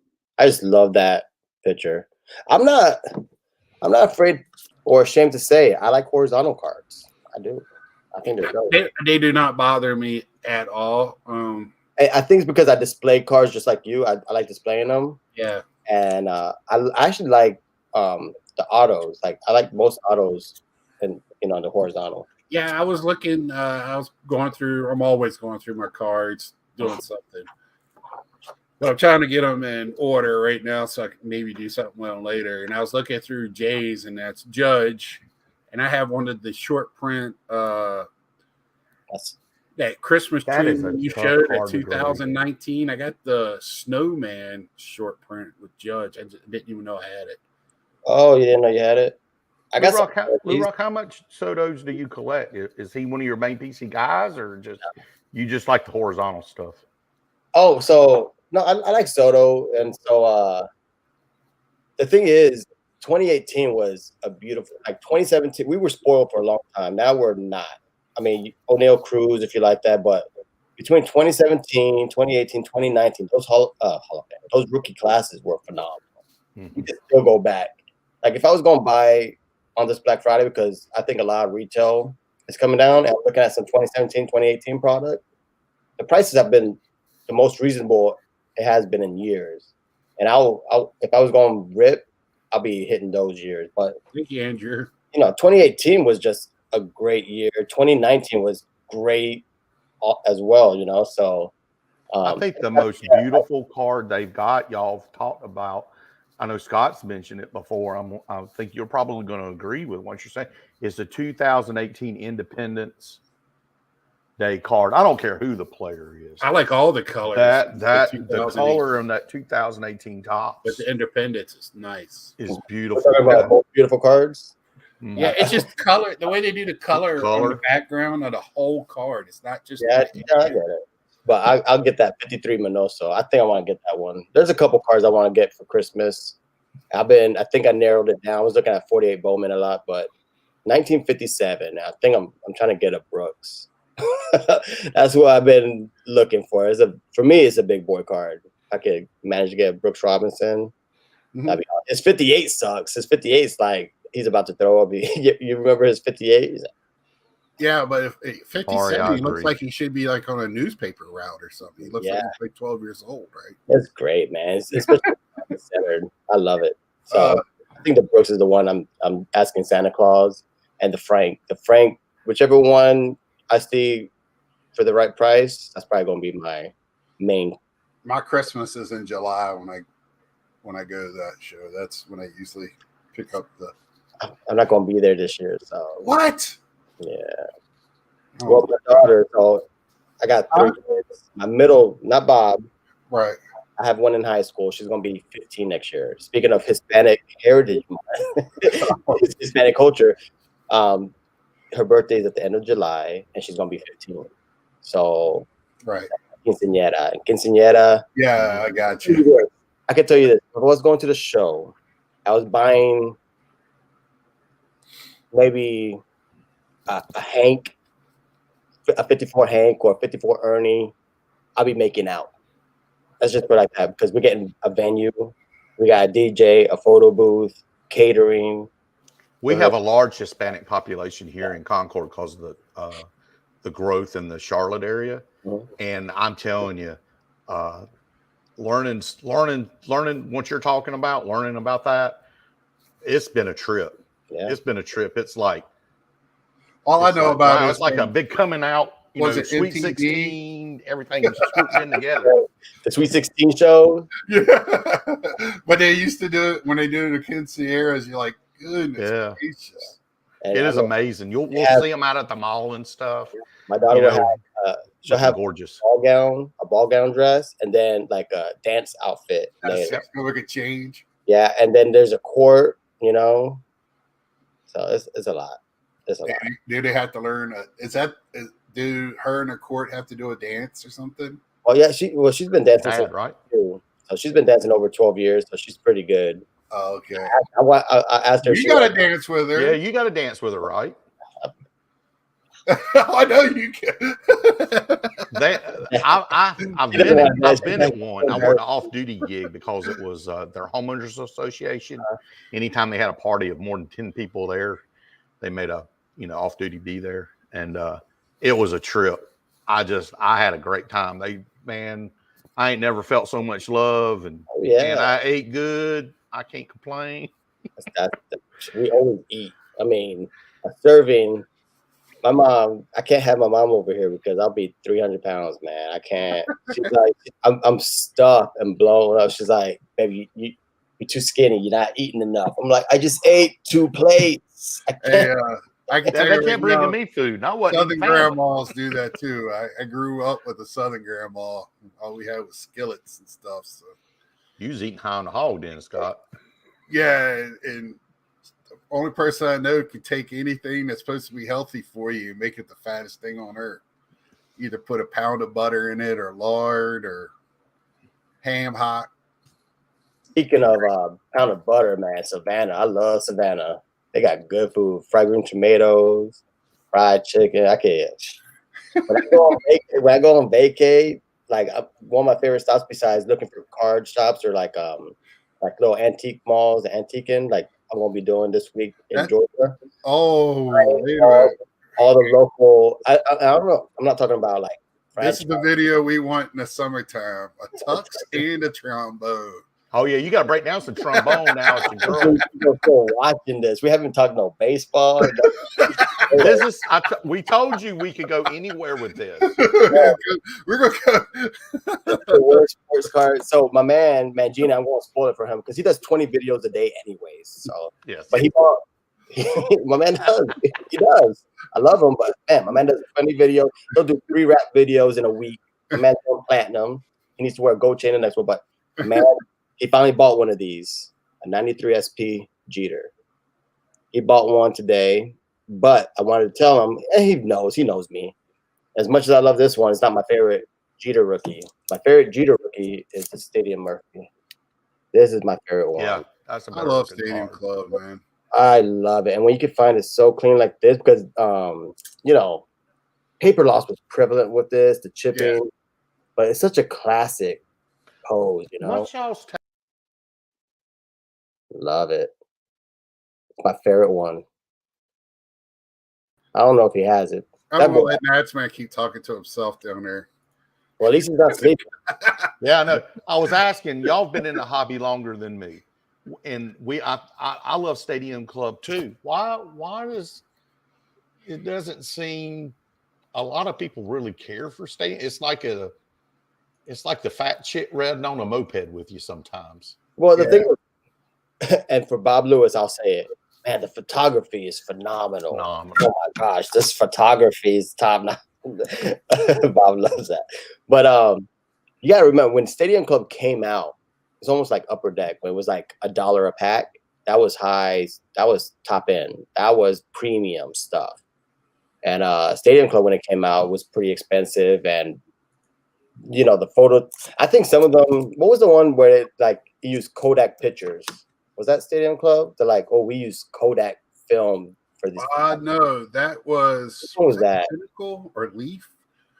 Speaker 1: I just love that picture. I'm not afraid or ashamed to say I like horizontal cards. I do. I think they're dope.
Speaker 2: They do not bother me at all.
Speaker 1: I think it's because I display cards just like you. I like displaying them.
Speaker 2: Yeah.
Speaker 1: And I actually like the autos. Like I like most autos and the horizontal.
Speaker 2: Yeah, I was looking. I was going through. I'm always going through my cards, doing something. But I'm trying to get them in order right now, so I can maybe do something well later. And I was looking through Jay's, and that's Judge, and I have one of the short print. That Christmas tree you showed at 2019. I got the Snowman short print with Judge. I didn't even know I had it.
Speaker 1: Oh, you didn't know you had it? I got
Speaker 3: LouRok, how much Sotos do you collect? Is he one of your main PC guys, or you just like the horizontal stuff?
Speaker 1: Oh, so no, I like Soto, and so the thing is, 2018 was a beautiful. Like 2017, we were spoiled for a long time. Now we're not. I mean, O'Neal Cruz, if you like that, but between 2017, 2018, 2019, those rookie classes were phenomenal. Mm-hmm. You can still go back. Like if I was going to buy on this Black Friday, because I think a lot of retail is coming down, and I'm looking at some 2017, 2018 product, the prices have been the most reasonable it has been in years. And if I was going to rip, I'll be hitting those years. But
Speaker 2: thank you, Andrew.
Speaker 1: 2018 was just a great year. 2019 was great as well. So
Speaker 3: I think the most beautiful card they've got, y'all have talked about. I know Scott's mentioned it before. I think you're probably going to agree with what you're saying. Is the 2018 Independence Day card. I don't care who the player is.
Speaker 2: I like all the colors.
Speaker 3: The color on that 2018 Topps.
Speaker 2: But the Independence is nice.
Speaker 3: Is beautiful.
Speaker 1: We're talking about both beautiful cards.
Speaker 2: Yeah, it's just color. The way they do the color on the background of the whole card. It's not just.
Speaker 1: Yeah, I get it. But I'll get that 53 Minoso. I think I want to get that one. There's a couple cards I want to get for Christmas. I think I narrowed it down. I was looking at 48 Bowman a lot, but 1957. I think I'm trying to get a Brooks. That's what I've been looking for. For me, it's a big boy card. I could manage to get Brooks Robinson. Mm-hmm. His 58 sucks. His 58 is like he's about to throw up. You remember his 58?
Speaker 2: Yeah, but if 57, he looks like he should be like on a newspaper route or something. He looks like he's like 12 years old, right?
Speaker 1: That's great, man. It's especially centered. I love it. So I think the Brooks is the one I'm asking Santa Claus, and the Frank. The Frank, whichever one I see for the right price, that's probably going to be my main.
Speaker 2: My Christmas is in July when I go to that show. That's when I usually pick up the.
Speaker 1: I'm not going to be there this year, so.
Speaker 2: What?
Speaker 1: Yeah. Well, my daughter. So I got 3 kids. My middle, not Bob.
Speaker 2: Right.
Speaker 1: I have one in high school. She's going to be 15 next year. Speaking of Hispanic heritage, Hispanic culture, her birthday is at the end of July, and she's going to be 15. So,
Speaker 2: right.
Speaker 1: Quinceañera.
Speaker 2: Yeah, I got you.
Speaker 1: I can tell you this. If I was going to the show, I was buying maybe a Hank, a 54 Hank or a 54 Ernie. I'll be making out. Let's just put it like that, because we're getting a venue. We got a DJ, a photo booth, catering.
Speaker 3: We have a large Hispanic population here in Concord because of the growth in the Charlotte area. Mm-hmm. And I'm telling you, learning what you're talking about, learning about that, it's been a trip. Yeah. It's been a trip. It's like
Speaker 2: all I know about it
Speaker 3: is like a big coming out. Was it Sweet MTV? 16? Everything was swooped in together.
Speaker 1: The Sweet 16 show.
Speaker 2: Yeah, but they used to do it when they do the quinceañeras. You're like, goodness gracious.
Speaker 3: It is amazing. We'll see them out at the mall and stuff.
Speaker 1: My daughter will she'll have
Speaker 3: gorgeous
Speaker 1: a ball gown dress, and then like a dance outfit.
Speaker 2: That's like a change.
Speaker 1: Yeah, and then there's a court. So it's a lot. It's a lot.
Speaker 2: Do they have to learn? Do her and her court have to do a dance or something?
Speaker 1: Oh yeah, she's been dancing
Speaker 3: right.
Speaker 1: So she's been dancing over 12 years, so she's pretty good.
Speaker 2: Oh, okay.
Speaker 1: I asked her.
Speaker 2: You got to dance with her.
Speaker 3: Yeah, you got to dance with her, right?
Speaker 2: I know you can.
Speaker 3: I've been at one. I worked an off-duty gig because it was their homeowners association. Anytime they had a party of more than 10 people there, they made a off-duty be there, and it was a trip. I had a great time. I ain't never felt so much love, and I ate good. I can't complain.
Speaker 1: We always eat. I mean, a serving. My mom, I can't have my mom over here because I'll be 300 pounds, man. I can't. She's like, I'm stuffed and blown up. She's like, baby, you're too skinny. You're not eating enough. I'm like, I just ate 2 plates. I can't.
Speaker 2: I can tell you,
Speaker 3: they can't bring me food.
Speaker 2: Southern grandmas do that too. I grew up with a Southern grandma. All we had was skillets and stuff. So
Speaker 3: you was eating high on the hog, then, Scott.
Speaker 2: Yeah, and the only person I know can take anything that's supposed to be healthy for you and make it the fattest thing on earth. Either put a pound of butter in it, or lard, or ham hock.
Speaker 1: Speaking of pound of butter, man, Savannah. I love Savannah. They got good food, fried green tomatoes, fried chicken. I can't. When I go on vacay, like one of my favorite stops besides looking for card shops or like little antique malls, antiquing, like I'm gonna be doing this week in Georgia.
Speaker 2: Oh,
Speaker 1: all the local. I don't know. I'm not talking about like.
Speaker 2: This is the video we want in the summertime: a tux and a trombone.
Speaker 3: Oh yeah, you got to break down some trombone now. It's your girl.
Speaker 1: We're still watching this. We haven't talked no baseball.
Speaker 3: We told you we could go anywhere with this.
Speaker 2: Yeah. We're gonna go.
Speaker 1: The worst sports card. So my man Gina, I'm gonna spoil it for him because he does 20 videos a day anyways. So
Speaker 3: yes,
Speaker 1: but my man does. He does. I love him, but man, my man does a funny video. He'll do 3 rap videos in a week. My man's going platinum. He needs to wear a gold chain in the next one, but man. He finally bought one of these, a 93 SP Jeter. He bought one today, but I wanted to tell him, and he knows me. As much as I love this one, it's not my favorite Jeter rookie. My favorite Jeter rookie is the Stadium Murphy. This is my favorite one.
Speaker 3: Yeah,
Speaker 2: I love Stadium Club, man.
Speaker 1: I love it. And when you can find it so clean like this, because, paper loss was prevalent with this, the chipping, but it's such a classic pose,
Speaker 3: What's y'all's
Speaker 1: Love it. It's my favorite one. I don't know if he has it.
Speaker 2: I'm gonna let Natsman keep talking to himself down there.
Speaker 1: Well, at least he's not sleeping.
Speaker 3: Yeah, I know. I was asking, y'all been in the hobby longer than me. And I love Stadium Club too. Why does it doesn't seem a lot of people really care for Stadium? It's like the fat chick riding on a moped with you sometimes.
Speaker 1: Well, the thing and for Bob Lewis, I'll say it. Man, the photography is phenomenal. Oh my gosh, this photography is top notch. Bob loves that. But you gotta remember when Stadium Club came out, it's almost like Upper Deck when it was like $1 a pack. That was high. That was top end. That was premium stuff. And Stadium Club when it came out was pretty expensive. And the photo. I think some of them. What was the one where it used Kodak pictures? Was that Stadium Club? They're like, oh, we use Kodak film for this.
Speaker 2: No, that was.
Speaker 1: What was that?
Speaker 2: Pinnacle or Leaf?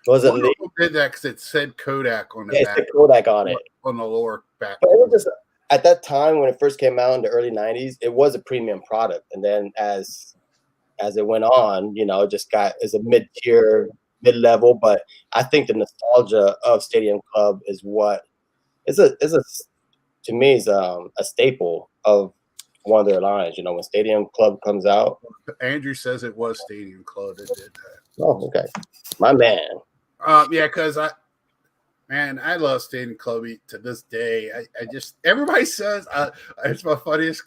Speaker 1: Was it Leaf?
Speaker 2: Did that because it said Kodak on the back.
Speaker 1: It said Kodak on it.
Speaker 2: On the lower back.
Speaker 1: But it was just, at that time when it first came out in the early 90s, it was a premium product. And then as it went on, it just is a mid-tier, mid-level. But I think the nostalgia of Stadium Club is what to me is a staple of one of their lines. When Stadium Club comes out.
Speaker 2: Andrew says it was Stadium Club that did that.
Speaker 1: Oh, okay. My man.
Speaker 2: Yeah, because I love Stadium Club to this day. I just everybody says it's my funniest.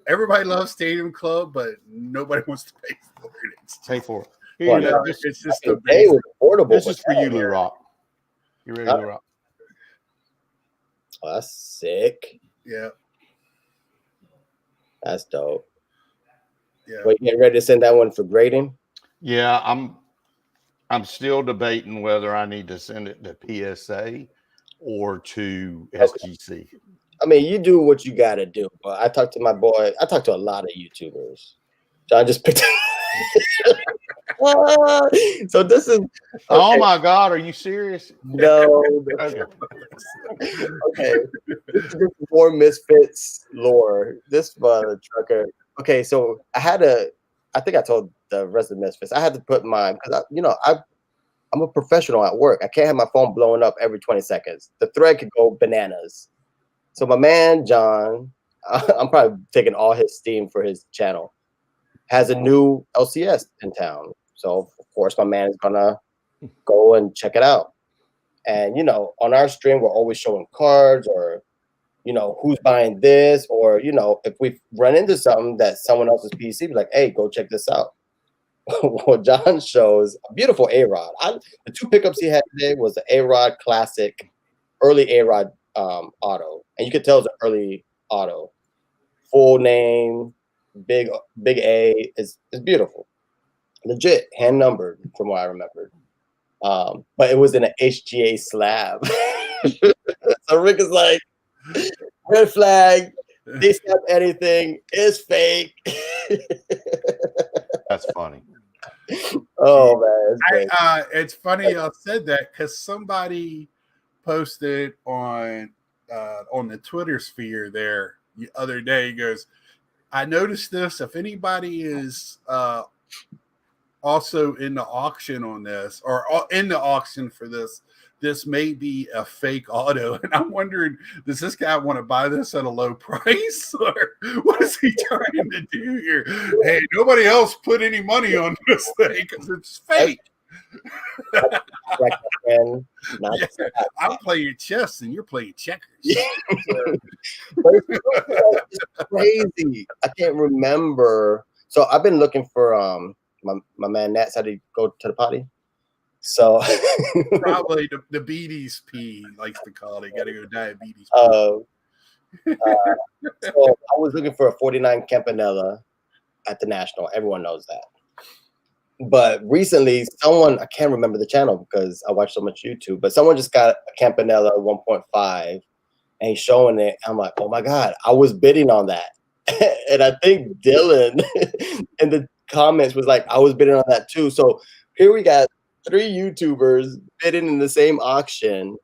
Speaker 2: Everybody loves Stadium Club, but nobody wants to pay for it.
Speaker 3: Pay for it.
Speaker 2: It's just the
Speaker 1: day was affordable.
Speaker 3: This is for you, LouRok. You ready, LouRok?
Speaker 1: Oh, that's sick.
Speaker 2: Yeah.
Speaker 1: That's dope.
Speaker 2: Yeah.
Speaker 1: Wait, you getting ready to send that one for grading?
Speaker 3: Yeah, I'm still debating whether I need to send it to PSA or to SGC.
Speaker 1: I mean, you do what you got to do. But I talked to my boy. I talked to a lot of YouTubers. John just picked. So this is. Okay.
Speaker 3: Oh my God, are you serious?
Speaker 1: No.
Speaker 3: Okay.
Speaker 1: Okay. This is before Misfits lore. This trucker. Okay, so I think I told the rest of the Misfits, I had to put mine because I'm a professional at work. I can't have my phone blowing up every 20 seconds. The thread could go bananas. So my man John, I'm probably taking all his steam for his channel, has a new LCS in town. So of course my man is gonna go and check it out. And on our stream we're always showing cards or who's buying this, or if we run into something that someone else's PC be like, hey, go check this out. Well, John shows a beautiful A-Rod. The two pickups he had today was the A-Rod Classic, early A-Rod auto. And you could tell it's an early auto. Full name, big A. It's beautiful. Legit, hand numbered from what I remembered. But it was in an HGA slab. So Rick is like, red flag, they snap anything, it's fake.
Speaker 3: That's funny.
Speaker 1: Oh man,
Speaker 2: it's funny y'all said that because somebody posted on the Twitter sphere there the other day. He goes, I noticed this. If anybody is also in the auction on this or in the auction for this, this may be a fake auto. And I'm wondering, does this guy want to buy this at a low price? Or what is he trying to do here? Hey, nobody else put any money on this thing because it's fake. I'm playing chess and you're playing checkers.
Speaker 1: It's crazy. I can't remember. So I've been looking for my man Nats had to go to the potty. So
Speaker 2: probably the beaties pee likes to call it. Got to go diabetes.
Speaker 1: So I was looking for a 49 Campanella at the National. Everyone knows that. But recently, I can't remember the channel because I watch so much YouTube, but someone just got a Campanella 1.5 and he's showing it. I'm like, oh my God, I was bidding on that. And I think Dylan in the comments was like, I was bidding on that too. So here we got 3 YouTubers bidding in the same auction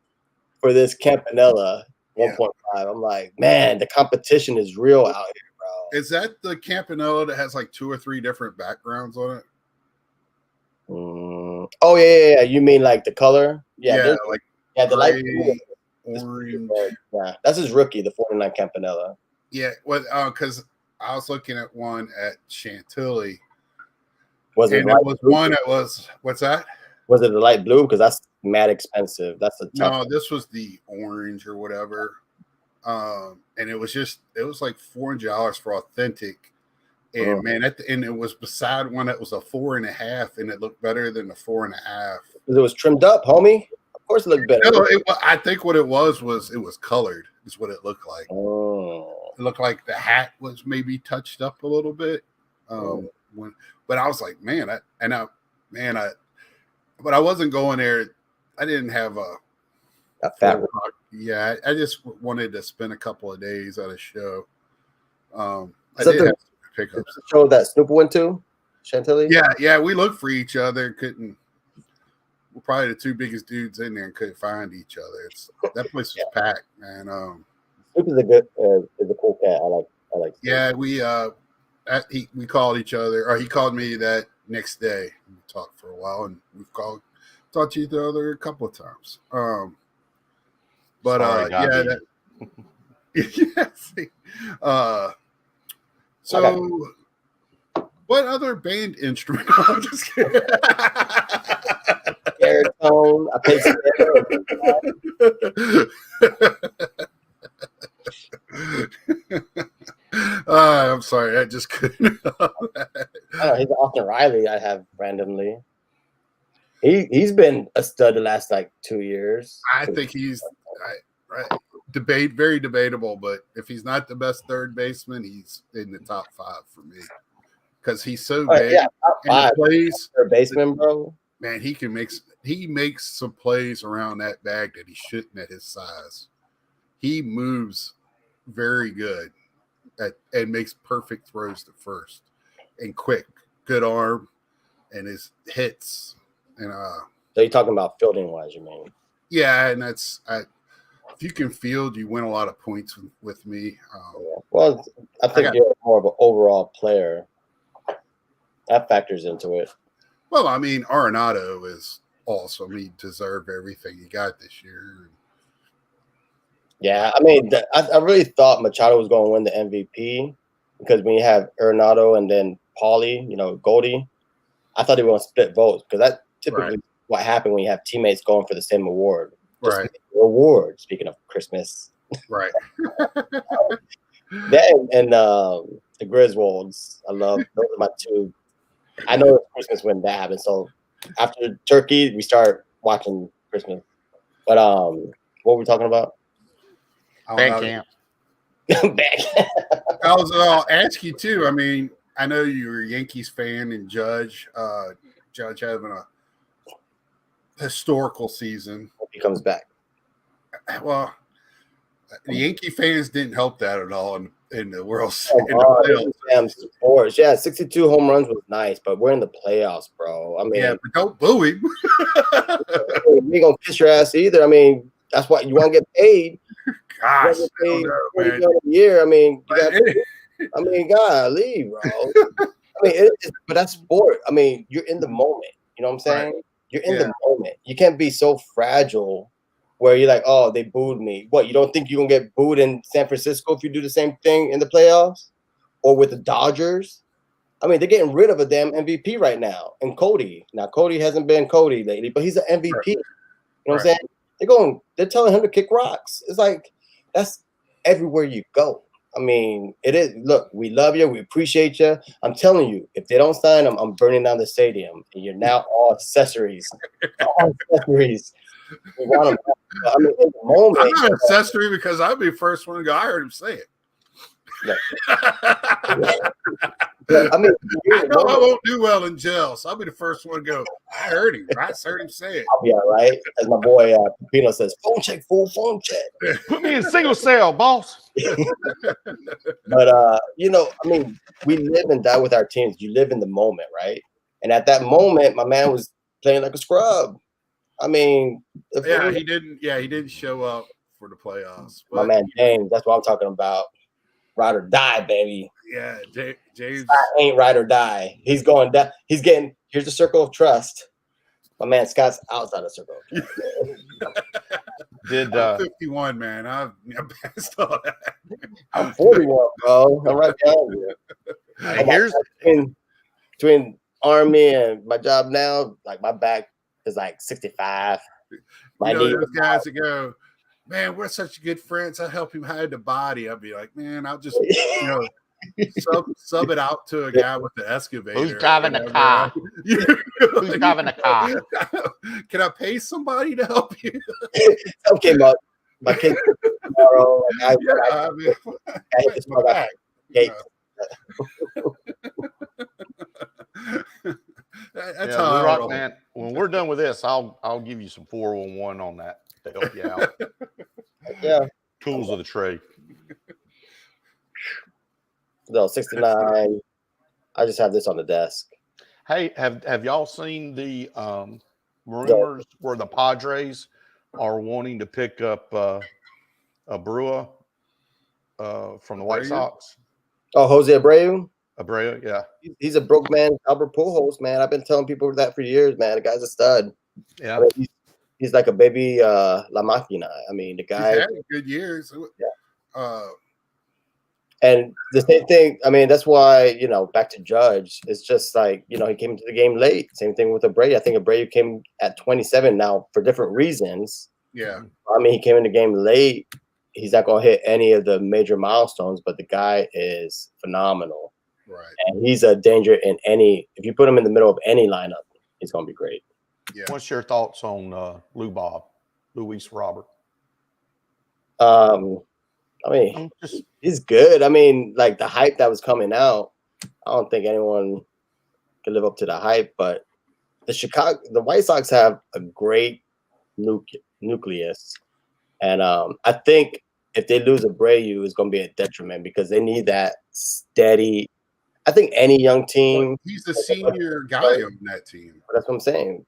Speaker 1: for this Campanella 1.5. I'm like, man, the competition is real out here, bro.
Speaker 2: Is that the Campanella that has like 2 or 3 different backgrounds on it?
Speaker 1: Oh yeah. You mean like the color? Yeah,
Speaker 2: like
Speaker 1: the light
Speaker 2: orange.
Speaker 1: Yeah, that's his rookie, the 49 Campanella.
Speaker 2: Yeah, well, because I was looking at one at Chantilly.
Speaker 1: Was it
Speaker 2: one that was what's that?
Speaker 1: Was it the light blue? Because that's mad expensive. That's a tough one.
Speaker 2: This was the orange or whatever. And it was like $400 for authentic. And man, at the end, it was beside one that was a 4.5, and it looked better than the 4.5.
Speaker 1: It was trimmed up, homie. Of course, it looked better.
Speaker 2: No, I think what it was it was colored. Is what it looked like. It looked like the hat was maybe touched up a little bit. But I was like, but I wasn't going there. I didn't have a
Speaker 1: fat.
Speaker 2: Yeah, I just wanted to spend a couple of days at a show. I
Speaker 1: did have pickups. The show that Snoop went to, Chantilly?
Speaker 2: Yeah, we looked for each other. We're probably the 2 biggest dudes in there and couldn't find each other. That place was packed, man.
Speaker 1: Snoop is a cool cat. I like.
Speaker 2: Yeah, we called each other, or he called me that next day. We talked for a while, and we've talked to each other a couple of times. So what other band instrument? I'm just kidding.
Speaker 1: Baritone. I play
Speaker 2: I'm sorry, I just couldn't.
Speaker 1: He's Austin Riley. I have randomly. He's been a stud the last like 2 years.
Speaker 2: I think he's right. Very debatable, but if he's not the best third baseman, he's in the top 5 for me because he's so big.
Speaker 1: Yeah, top 5
Speaker 2: plays
Speaker 1: third baseman, bro.
Speaker 2: Man, he makes some plays around that bag that he shouldn't at his size. He moves very good and makes perfect throws to first and quick, good arm. and his hits. And
Speaker 1: so you're talking about fielding wise, you mean?
Speaker 2: Yeah, and if you can field, you win a lot of points with me.
Speaker 1: Well, I think you're more of an overall player. That factors into it.
Speaker 2: Well, I mean, Arenado is awesome. He deserved everything he got this year.
Speaker 1: Yeah, I mean, I really thought Machado was going to win the MVP because when you have Arenado and then Paulie, Goldie, I thought they were going to split votes because that's typically what happened when you have teammates going for the same award.
Speaker 2: Right.
Speaker 1: Reward. Speaking of Christmas.
Speaker 2: Right.
Speaker 1: That and the Griswolds. I love those are my two. I know it's Christmas when that happens. So after Turkey, we start watching Christmas. But what were we talking about?
Speaker 2: Band camp. I'll ask you too. I mean, I know you're a Yankees fan and Judge having a historical season.
Speaker 1: Hope he comes back.
Speaker 2: Well, the Yankee fans didn't help that at all in the World
Speaker 1: Series. Yeah, 62 home runs was nice, but we're in the playoffs, bro. I mean,
Speaker 2: yeah, but don't boo him.
Speaker 1: We ain't gonna kiss your ass either. I mean, that's why you want to get paid.
Speaker 2: Gosh,
Speaker 1: $40 a year. I mean, golly, bro. I mean, but that's sport. I mean, you're in the moment. You know what I'm saying? Right. You're in the moment. You can't be so fragile where you're like, oh, they booed me. What, you don't think you're going to get booed in San Francisco if you do the same thing in the playoffs? Or with the Dodgers? I mean, they're getting rid of a damn MVP right now. And Cody. Now, Cody hasn't been Cody lately, but he's an MVP. Right. You know what I'm saying? They're telling him to kick rocks. It's like, that's everywhere you go. I mean, it is. Look, we love you. We appreciate you. I'm telling you, if they don't sign them, I'm burning down the stadium. And you're now all accessories. All accessories. We want them. I mean, in the moment,
Speaker 2: I'm not an accessory because I'll be the first one to go. I heard him say it.
Speaker 1: Yeah. I mean,
Speaker 2: I know I won't do well in jail, so I'll be the first one to go. I heard him. I heard him say it.
Speaker 1: I'll be all right. As my boy Pino says, phone check, full phone check.
Speaker 3: Put me in single cell, boss.
Speaker 1: But I mean, we live and die with our teams. You live in the moment, right? And at that moment, my man was playing like a scrub. I mean,
Speaker 2: he didn't show up for the playoffs.
Speaker 1: My man James, that's what I'm talking about. Ride or die, baby.
Speaker 2: Yeah, James.
Speaker 1: I ain't ride or die. He's going down. He's getting. Here's the circle of trust. My man Scott's outside the circle of trust.
Speaker 2: I'm 51, man. I'm past all that.
Speaker 1: I'm 41, bro. I'm right behind you.
Speaker 3: Here's
Speaker 1: between Army and my job now. Like my back is like 65.
Speaker 2: Those guys that go, man, we're such good friends. I'll help him hide the body. I'll be like, man, I'll just, sub it out to a guy with the excavator.
Speaker 3: Who's driving the car? Who's driving the car?
Speaker 2: Can I pay somebody to help you?
Speaker 1: Okay, my kid tomorrow. I hit this back.
Speaker 2: That's how I roll.
Speaker 3: Man. When we're done with this, I'll give you some 411 on that to help you out.
Speaker 1: Yeah.
Speaker 3: Tools of the trade.
Speaker 1: No, 69. I just have this on the desk.
Speaker 3: Hey, have y'all seen the rumors where the Padres are wanting to pick up a Brewer from the White Sox?
Speaker 1: Oh, Jose Abreu?
Speaker 3: Abreu, yeah.
Speaker 1: He's a broke man, Albert Pujols, man. I've been telling people that for years, man. The guy's a stud.
Speaker 3: Yeah.
Speaker 1: I mean, he's like a baby La Máquina. I mean, the guy.
Speaker 2: He's had good years.
Speaker 1: Yeah. And the same thing, I mean, that's why, back to Judge, it's just like, he came into the game late. Same thing with Abreu. I think Abreu came at 27 now for different reasons.
Speaker 2: Yeah.
Speaker 1: I mean, he came in the game late. He's not going to hit any of the major milestones, but the guy is phenomenal.
Speaker 2: Right.
Speaker 1: And he's a danger if you put him in the middle of any lineup, he's going to be great.
Speaker 3: Yeah. What's your thoughts on Luis Robert?
Speaker 1: I mean, he's good. I mean, like the hype that was coming out, I don't think anyone can live up to the hype, but the White Sox have a great nucleus. And I think if they lose Abreu, it's going to be a detriment because they need that steady I think any young team.
Speaker 2: He's the senior guy on that team.
Speaker 1: That's what I'm saying.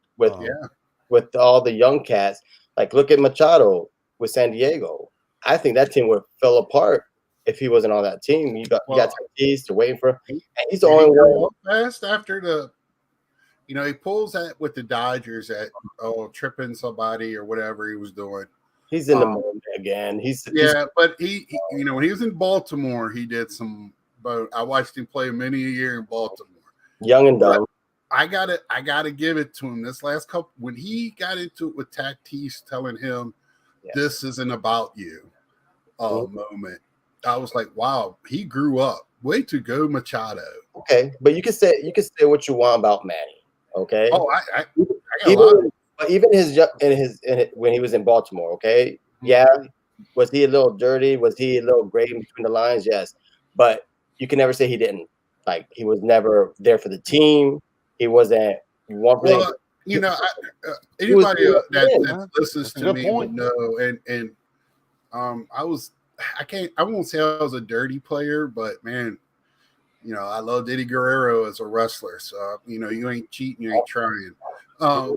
Speaker 1: With all the young cats, like look at Machado with San Diego. I think that team would fell apart if he wasn't on that team. You got Tatis to waiting for, and he's the only one
Speaker 2: fast after the. He pulls that with the Dodgers at tripping somebody or whatever he was doing.
Speaker 1: He's in the moment again.
Speaker 2: But he when he was in Baltimore, he did some. But I watched him play many a year in Baltimore.
Speaker 1: Young and dumb.
Speaker 2: I gotta give it to him. This last couple, when he got into it with Tatis telling him, "This isn't about you," moment. I was like, "Wow, he grew up. Way to go, Machado."
Speaker 1: Okay, but you can say what you want about Manny. Okay.
Speaker 2: Oh, I got a lot.
Speaker 1: But even when he was in Baltimore, okay, was he a little dirty? Was he a little gray in between the lines? Yes, but you can never say he didn't. Like he was never there for the team. He wasn't one play.
Speaker 2: Well, anybody that listens to me would know. And I won't say I was a dirty player, but man, I loved Eddie Guerrero as a wrestler. So you ain't cheating, you ain't trying. I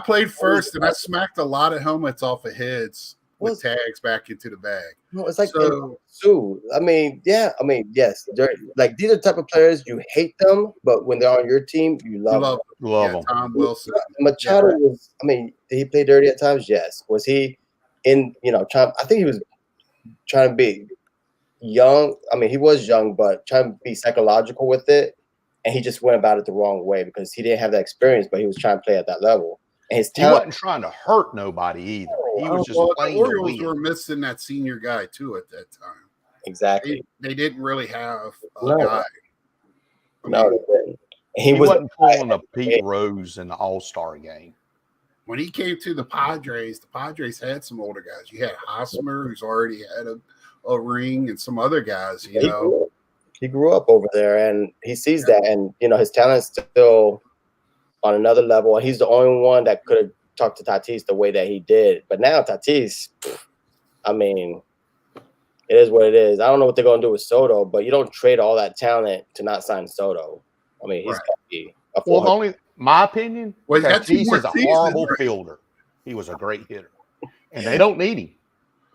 Speaker 2: played first, and I smacked a lot of helmets off of heads with tags back into the bag.
Speaker 1: No, it's like Sue. I mean, yes. Like these are the type of players you hate them, but when they're on your team, you love them.
Speaker 3: Love them.
Speaker 2: Tom Wilson.
Speaker 1: Machado was. I mean, did he play dirty at times? Yes. Was he in? I think he was trying to be young. I mean, he was young, but trying to be psychological with it, and he just went about it the wrong way because he didn't have that experience, but he was trying to play at that level. And he
Speaker 3: wasn't trying to hurt nobody either. He was just playing
Speaker 2: the Orioles were missing that senior guy too at that time.
Speaker 1: Exactly.
Speaker 2: They didn't really have a guy.
Speaker 1: He
Speaker 3: wasn't pulling a Pete Rose in the All-Star game.
Speaker 2: When he came to the Padres had some older guys. You had Hosmer, who's already had a ring, and some other guys.
Speaker 1: He grew up over there, and he sees that, and his talent's still on another level, and he's the only one that could have talked to Tatis the way that he did. But now Tatis, I mean, it is what it is. I don't know what they're going to do with Soto, but you don't trade all that talent to not sign Soto. I mean, he's got to be a 400.
Speaker 3: My opinion, Tatis is a horrible fielder. He was a great hitter, and they don't need him.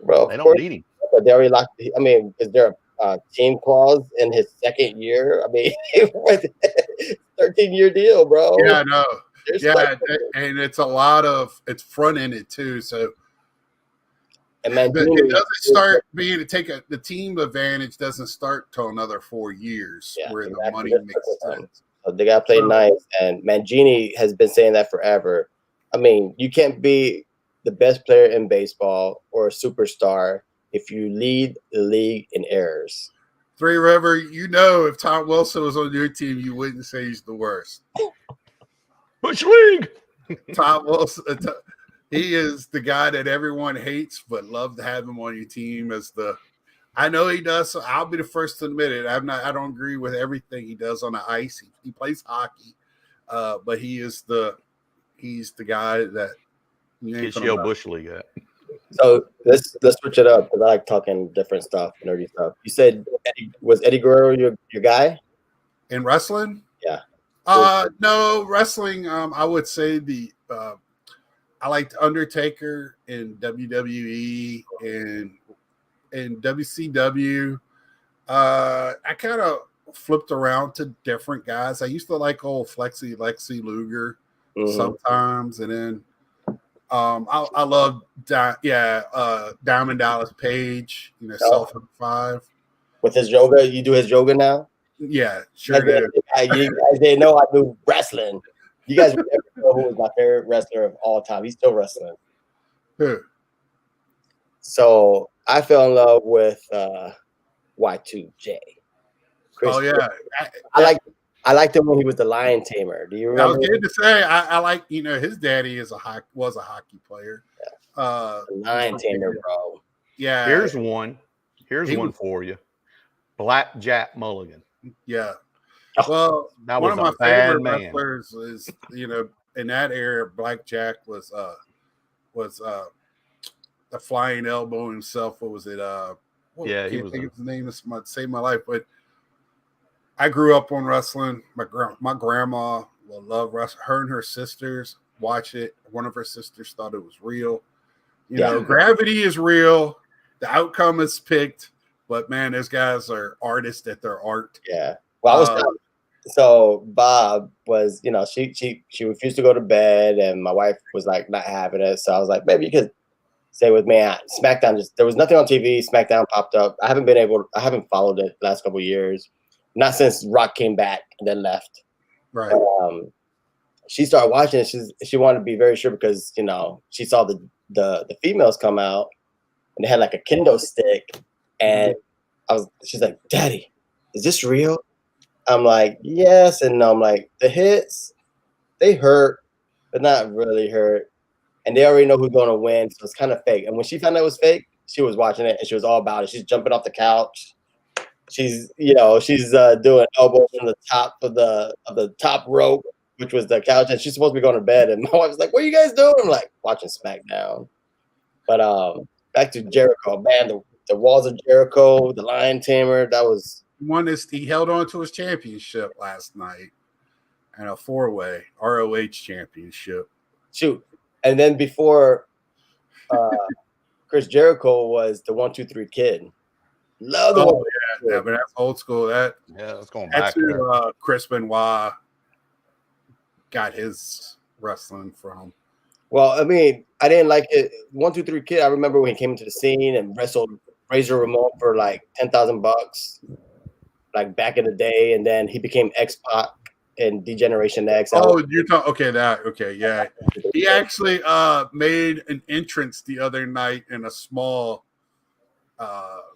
Speaker 1: Bro,
Speaker 3: they don't need him.
Speaker 1: But they already locked. I mean, is there a team clause in his second year? I mean, 13-year deal, bro.
Speaker 2: Yeah, no. And it's it's front-ended too. So it doesn't start being the team advantage doesn't start till another 4 years where the money makes sense.
Speaker 1: So they got to play nice. And Mangini has been saying that forever. I mean, you can't be the best player in baseball or a superstar if you lead the league in errors.
Speaker 2: Three River, if Tom Wilson was on your team, you wouldn't say he's the worst.
Speaker 3: Bush League.
Speaker 2: Tom Wilson, he is the guy that everyone hates, but love to have him on your team I know he does. So I'll be the first to admit it. I don't agree with everything he does on the ice. He plays hockey, but he's the guy that
Speaker 3: gets Yale Bush League at.
Speaker 1: So let's switch it up because I like talking different stuff, nerdy stuff. You said was Eddie Guerrero your guy
Speaker 2: in wrestling?
Speaker 1: Yeah.
Speaker 2: No, wrestling. I would say I liked Undertaker in WWE and WCW. I kind of flipped around to different guys. I used to like old Lexi Luger sometimes, and then I love Diamond Dallas Page, Self-5.
Speaker 1: With his yoga, you do his yoga now?
Speaker 2: Yeah, sure do.
Speaker 1: You guys didn't know I do wrestling. You guys would never know who was my favorite wrestler of all time. He's still wrestling.
Speaker 2: Who?
Speaker 1: So I fell in love with Y2J.
Speaker 2: Oh yeah,
Speaker 1: I liked him when he was the Lion Tamer. Do you remember?
Speaker 2: I was going to say I like his daddy was a hockey player.
Speaker 1: The Lion Tamer, bro.
Speaker 2: Yeah.
Speaker 3: Here's one for you. Black Jack Mulligan.
Speaker 2: Yeah. Well,
Speaker 3: that
Speaker 2: one
Speaker 3: was
Speaker 2: of my favorite wrestlers is in that era. Black Jack was a flying elbow himself. What was it? I can't think of his name. This might save my life, but I grew up on wrestling. My grandma will love wrestling. Her and her sisters watch it. One of her sisters thought it was real. You know, gravity is real. The outcome is picked, but man, those guys are artists at their art.
Speaker 1: Yeah. Well, so Bob was, you know, she refused to go to bed, and my wife was like not having it. So I was like, maybe you could stay with me. SmackDown there was nothing on TV. SmackDown popped up. I haven't followed it the last couple of years. Not since Rock came back and then left.
Speaker 2: Right.
Speaker 1: She started watching it. She wanted to be very sure because, you know, she saw the females come out and they had like a kendo stick, and she's like, Daddy, is this real? I'm like, yes and no. I'm like, the hits, they hurt, but not really hurt. And they already know who's going to win, so it's kind of fake. And when she found out it was fake, she was watching it and she was all about it. She's jumping off the couch. She's doing elbows from the top of the top rope, which was the couch, and she's supposed to be going to bed. And my wife's like, "What are you guys doing?" I'm like, watching SmackDown. But back to Jericho, man, the Walls of Jericho, the Lion Tamer, that was.
Speaker 2: He held on to his championship last night and a 4-way ROH championship.
Speaker 1: Shoot. And then before Chris Jericho was the 1-2-3 Kid. Love the
Speaker 2: but that's old school.
Speaker 3: That's going back.
Speaker 2: That's who Chris Benoit got his wrestling from.
Speaker 1: Well, I mean, I didn't like it. 1-2-3 Kid, I remember when he came into the scene and wrestled Razor Ramon for like $10,000. Like back in the day, and then he became X-Pac in D-Generation X.
Speaker 2: You're talking yeah. He actually made an entrance the other night in a small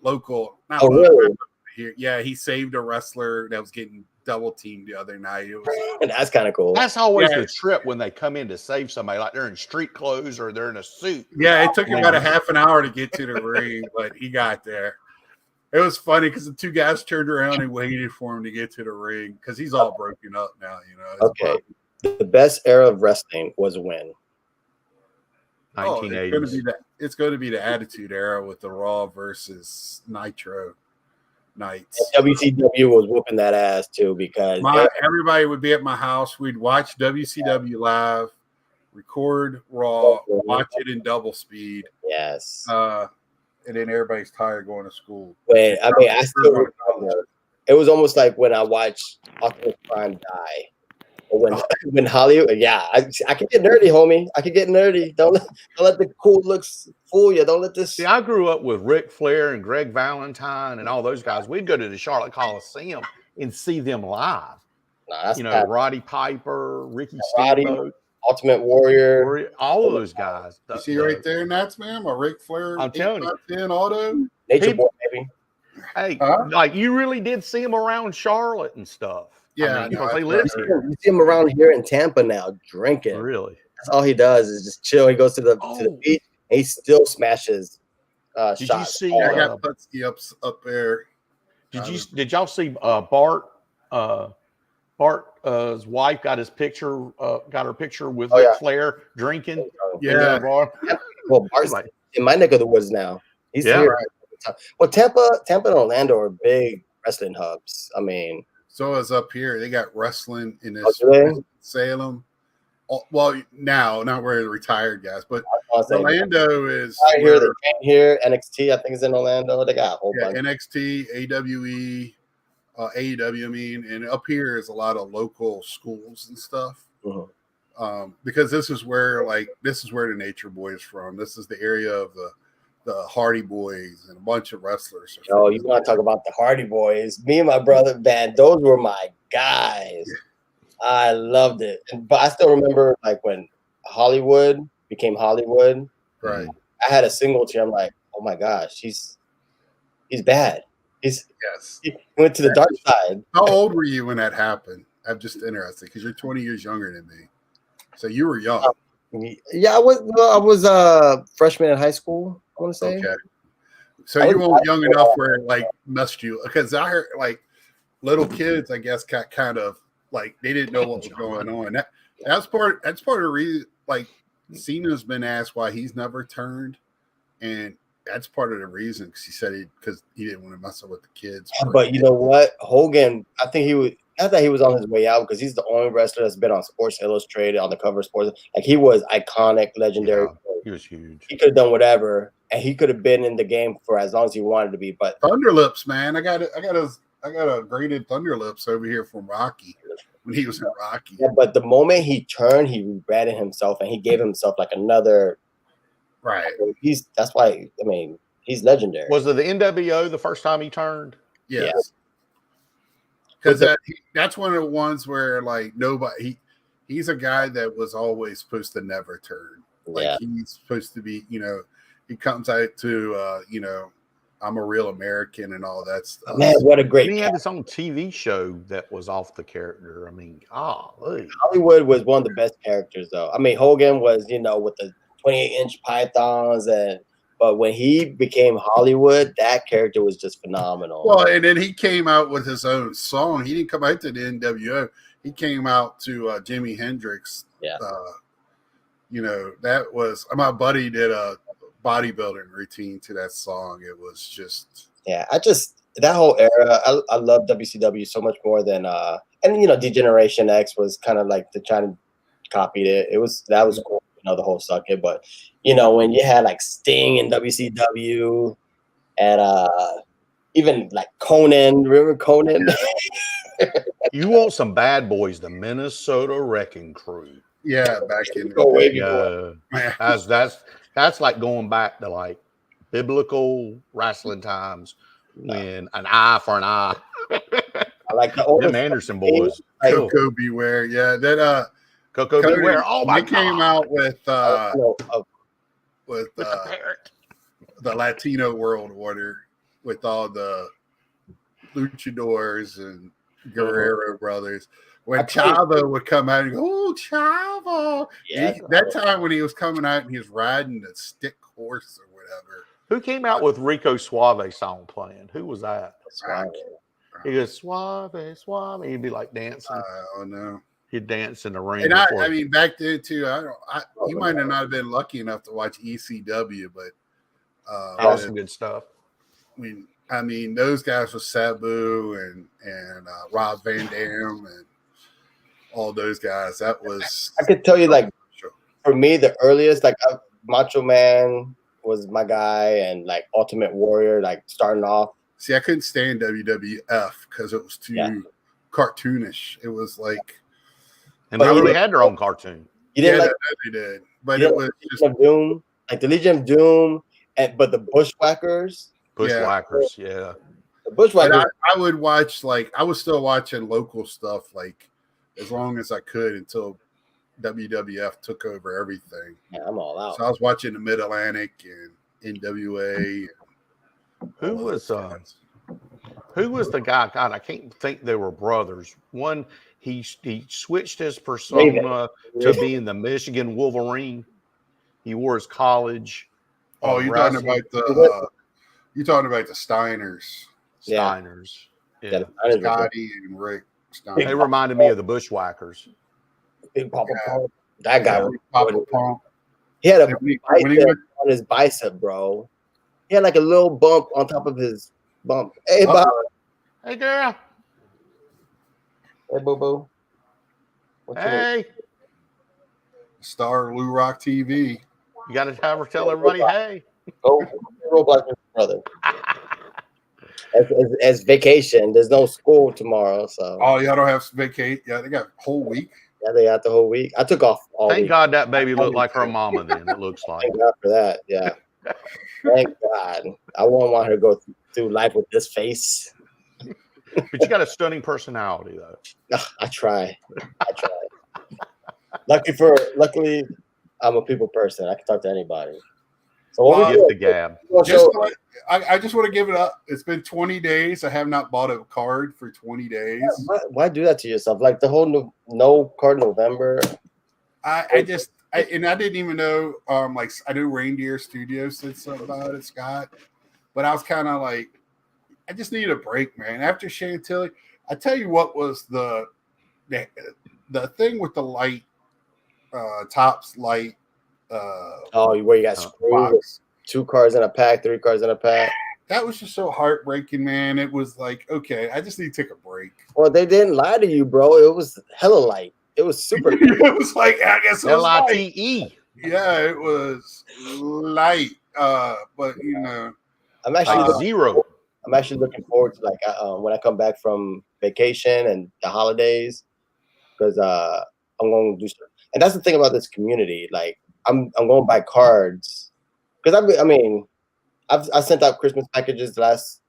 Speaker 2: local.
Speaker 1: Really?
Speaker 2: Here. Yeah, he saved a wrestler that was getting double teamed the other night. It was,
Speaker 1: that's kind of cool.
Speaker 3: That's always the trip when they come in to save somebody, like they're in street clothes or they're in a suit.
Speaker 2: Yeah, it took him about a half an hour to get to the ring, but he got there. It was funny because the two guys turned around and waited for him to get to the ring because he's all broken up now, you know.
Speaker 1: Okay. The best era of wrestling was when?
Speaker 3: 1980s.
Speaker 2: It's going to be the Attitude Era with the Raw versus Nitro nights.
Speaker 1: And WCW was whooping that ass too because
Speaker 2: everybody would be at my house. We'd watch WCW live, record Raw, watch it in double speed.
Speaker 1: Yes.
Speaker 2: And then everybody's tired going to school.
Speaker 1: I still remember. It was almost like when I watched Optimus Prime die. Or when Hollywood, I can get nerdy, homie. I can get nerdy. Don't let the cool looks fool you. Don't let this.
Speaker 3: See, I grew up with Ric Flair and Greg Valentine and all those guys. We'd go to the Charlotte Coliseum and see them live. Roddy Piper, Ricky Steamboat,
Speaker 1: Ultimate Warrior,
Speaker 3: all of those guys.
Speaker 2: You see right there, Nats, man, a Ric Flair.
Speaker 3: I'm telling you,
Speaker 2: 10 auto.
Speaker 1: Nature Boy, baby.
Speaker 3: Hey, like you really did see them around Charlotte and stuff.
Speaker 2: Yeah,
Speaker 3: because they live here.
Speaker 1: You see him around here in Tampa now, drinking.
Speaker 3: Really?
Speaker 1: That's all he does is just chill. He goes to the beach and he still smashes shots.
Speaker 3: Did you see?
Speaker 2: I got Putski up there.
Speaker 3: Did y'all see Bart? Bart's wife got his picture. Got her picture with Ric Flair drinking.
Speaker 2: Yeah.
Speaker 1: Well, Bart's in my neck of the woods now. He's here. Right. Well, Tampa and Orlando are big wrestling hubs. I mean.
Speaker 2: So is up here. They got wrestling in this Salem. Well, now not where the retired guys, but Orlando is
Speaker 1: right here. They train here. NXT, I think, is in Orlando. They got a whole bunch.
Speaker 2: NXT, AWE, AEW. I mean, and up here is a lot of local schools and stuff. Mm-hmm. Because this is where the Nature Boy is from. This is the area of the Hardy Boys and a bunch of wrestlers.
Speaker 1: Oh, you want to talk about the Hardy Boys? Me and my brother, man, those were my guys. Yeah. I loved it. But I still remember like when Hollywood became Hollywood.
Speaker 2: Right.
Speaker 1: I had a single team. I'm like, oh my gosh, he's bad. He went to the dark side.
Speaker 2: How old were you when that happened? I'm just interested because you're 20 years younger than me. So you were young.
Speaker 1: Yeah, I was a freshman in high school. I want to say.
Speaker 2: Okay. So you weren't young enough where it like messed you, because I heard like little kids, I guess, got kind of like they didn't know what was going on. That's part of the reason. Like Cena's been asked why he's never turned, and that's part of the reason, because he said because he didn't want to mess up with the kids.
Speaker 1: But you know what, Hogan, I thought he was on his way out, because he's the only wrestler that's been on Sports Illustrated, on the cover of Sports. Like, he was iconic, legendary.
Speaker 3: Yeah, he was huge.
Speaker 1: He could have done whatever, and he could have been in the game for as long as he wanted to be. But
Speaker 2: Thunderlips, man, I got a graded Thunderlips over here from Rocky when he was in Rocky.
Speaker 1: Yeah, but the moment he turned, he rebranded himself, and he gave himself like another.
Speaker 2: Right.
Speaker 1: That's why, I mean, he's legendary.
Speaker 3: Was it the NWO the first time he turned?
Speaker 2: Yes. Because that's one of the ones where, like, he's a guy that was always supposed to never turn. Like, he's supposed to be, he comes out to, I'm a real American and all that stuff.
Speaker 1: Man, what a great.
Speaker 3: He had his own TV show that was off the character. I mean,
Speaker 1: Hollywood was one of the best characters, though. I mean, Hogan was, with the 28-inch pythons, but when he became Hollywood, that character was just phenomenal.
Speaker 2: Well, and then he came out with his own song. He didn't come out to the NWO. He came out to Jimi Hendrix.
Speaker 1: Yeah.
Speaker 2: That was, my buddy did a bodybuilding routine to that song. It was just.
Speaker 1: Yeah, that whole era, I love WCW so much more than, and Degeneration X was kind of like the trying to copy it. That was cool. The whole suck it, but when you had like Sting in WCW and even like Conan, remember Conan?
Speaker 3: You want some bad boys, the Minnesota Wrecking Crew.
Speaker 2: Yeah, back in
Speaker 3: that's like going back to like biblical wrestling times when an eye for an eye.
Speaker 1: I like them
Speaker 3: Anderson boys.
Speaker 2: Coco Beware, yeah, that
Speaker 3: Coco Beware. Oh my God!
Speaker 2: Came out with the Latino World Order with all the luchadors and Guerrero brothers. When Chavo would come out and go, "Oh, Chavo!"
Speaker 1: Yeah,
Speaker 2: that time when he was coming out and he was riding the stick horse or whatever.
Speaker 3: Who came out with Rico Suave song playing? Who was that?
Speaker 1: Suave.
Speaker 3: He goes Suave, Suave. He'd be like dancing.
Speaker 2: Oh no.
Speaker 3: He'd dance in the ring.
Speaker 2: And I mean, back then too. You might have not been lucky enough to watch ECW, but
Speaker 3: that was some good stuff.
Speaker 2: I mean, those guys with Sabu and Rob Van Dam and all those guys. That was.
Speaker 1: I could tell you, like, for me, the earliest, like, Macho Man was my guy, and like Ultimate Warrior, like starting off.
Speaker 2: See, I couldn't stand WWF because it was too cartoonish. It was like.
Speaker 3: And they really had their own cartoon.
Speaker 1: You didn't
Speaker 2: they did. But it was just
Speaker 1: of Doom, like the Legion of Doom, but the Bushwhackers.
Speaker 3: Bushwhackers, yeah.
Speaker 1: The Bushwhackers.
Speaker 2: I would watch, like, I was still watching local stuff, like, as long as I could until WWF took over everything.
Speaker 1: Yeah, I'm all out.
Speaker 2: So I was watching the Mid Atlantic and NWA.
Speaker 3: Who was the guy? God, I can't think they were brothers. One. He switched his persona to being the Michigan Wolverine. He wore his college.
Speaker 2: Oh, you're talking about the Steiners.
Speaker 3: Steiners.
Speaker 1: Yeah.
Speaker 2: Scotty and Rick Steiner.
Speaker 3: They reminded me of the Bushwhackers.
Speaker 1: Big Papa Pump. That guy was
Speaker 2: Papa Pump.
Speaker 1: He had a bicep on his bicep, bro. He had like a little bump on top of his bump. Hey, Bob.
Speaker 3: Hey, girl.
Speaker 1: Hey, boo-boo.
Speaker 3: Hey.
Speaker 2: Star LouRok TV.
Speaker 3: You got to have her tell everybody, hey.
Speaker 1: Go Roblox, brother. As vacation. There's no school tomorrow, so.
Speaker 2: Oh, y'all don't have vacation? Yeah, they got a whole week.
Speaker 1: Yeah, they got the whole week. I took off all
Speaker 3: Thank
Speaker 1: week.
Speaker 3: God that baby looked like her mama then, it looks like.
Speaker 1: Thank God for that, yeah. Thank God. I won't want her to go through life with this face.
Speaker 3: But you got a stunning personality, though.
Speaker 1: I try. Luckily, I'm a people person. I can talk to anybody. So what
Speaker 3: Get the gab.
Speaker 2: I just want to give it up. It's been 20 days. I have not bought a card for 20 days.
Speaker 1: Yeah, why do that to yourself? Like the whole no card November.
Speaker 2: I didn't even know. Like I knew Reindeer Studios said something about it, Scott. But I was kind of like, I just need a break, man. After Chantilly, I tell you what was the thing with the light, Topps light.
Speaker 1: Where you got screwed. 2 cards in a pack, 3 cards in a pack.
Speaker 2: That was just so heartbreaking, man. It was like, okay, I just need to take a break.
Speaker 1: Well, they didn't lie to you, bro. It was hella light. It was super light.
Speaker 2: It was like, I guess it was
Speaker 3: LITE.
Speaker 2: Yeah, it was light. But you know,
Speaker 1: I'm actually
Speaker 3: zero.
Speaker 1: I'm actually looking forward to like when I come back from vacation and the holidays, because I'm going to do stuff. And that's the thing about this community. Like I'm going to buy cards because I sent out Christmas packages the last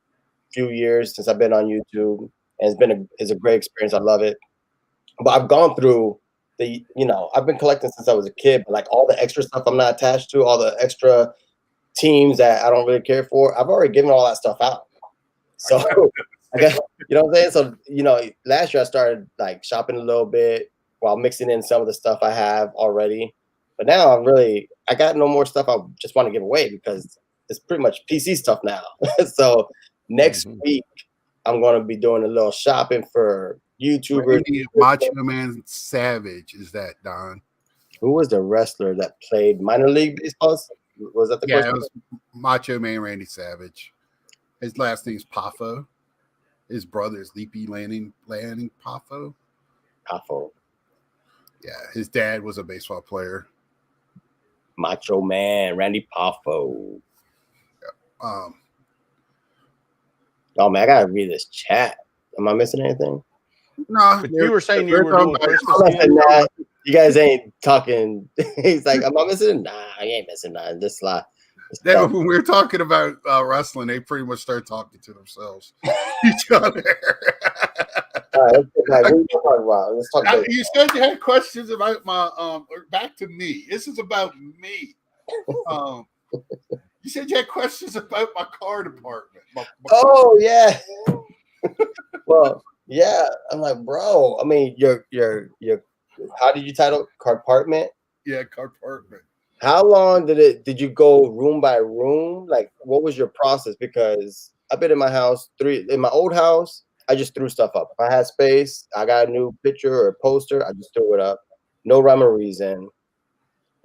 Speaker 1: few years since I've been on YouTube, and it's a great experience. I love it. But I've gone through I've been collecting since I was a kid, but like all the extra stuff I'm not attached to, all the extra teams that I don't really care for, I've already given all that stuff out. So I guess, you know what I'm saying? So, last year I started like shopping a little bit while mixing in some of the stuff I have already. But now I got no more stuff I just want to give away because it's pretty much PC stuff now. So next week I'm going to be doing a little shopping for YouTubers.
Speaker 2: Macho Man Savage, is that Don?
Speaker 1: Who was the wrestler that played minor league baseball? Was that the question?
Speaker 2: Yeah, it was Macho Man Randy Savage. His last name's Poffo. His brother is Leapy Lanning Poffo.
Speaker 1: Poffo.
Speaker 2: Yeah, his dad was a baseball player.
Speaker 1: Macho Man Randy Poffo.
Speaker 2: Yeah.
Speaker 1: Oh man, I gotta read this chat. Am I missing anything?
Speaker 2: No,
Speaker 3: you were saying you were doing Christmas.
Speaker 1: Nah, you guys ain't talking. He's like, am I missing? Nah, I ain't missing nothing. Just lie.
Speaker 2: When we were talking about wrestling, they pretty much started talking to themselves, each other.
Speaker 1: All right, let's talk about.
Speaker 2: You said you had questions about my back to me. This is about me. You said you had questions about my car department.
Speaker 1: Oh yeah. Well, yeah. I'm like, bro. I mean, your how did you title compartment?
Speaker 2: Yeah, compartment.
Speaker 1: How long did you go room by room? Like, what was your process? Because I've been in my house in my old house, I just threw stuff up. If I had space, I got a new picture or a poster, I just threw it up. No rhyme or reason.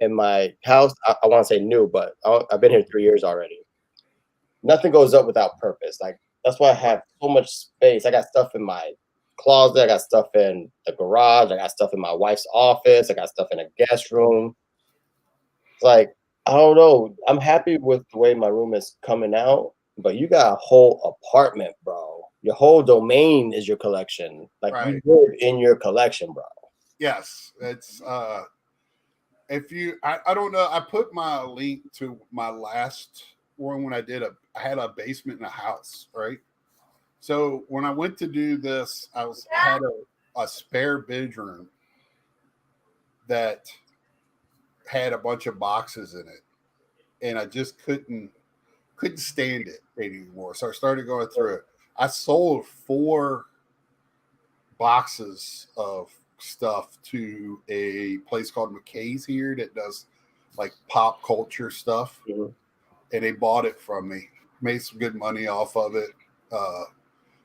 Speaker 1: In my house, I want to say new, but I've been here 3 years already. Nothing goes up without purpose. Like, that's why I have so much space. I got stuff in my closet. I got stuff in the garage. I got stuff in my wife's office. I got stuff in a guest room. It's like, I don't know. I'm happy with the way my room is coming out, but you got a whole apartment, bro. Your whole domain is your collection. Like, right. You live in your collection, bro.
Speaker 2: Yes. It's if you I don't know, I put my link to my last one when I had a basement in a house, right? So when I went to do this, I had a spare bedroom that had a bunch of boxes in it, and I just couldn't stand it anymore. So I started going through it. I sold 4 boxes of stuff to a place called McKay's here that does like pop culture stuff, and they bought it from me. Made some good money off of it.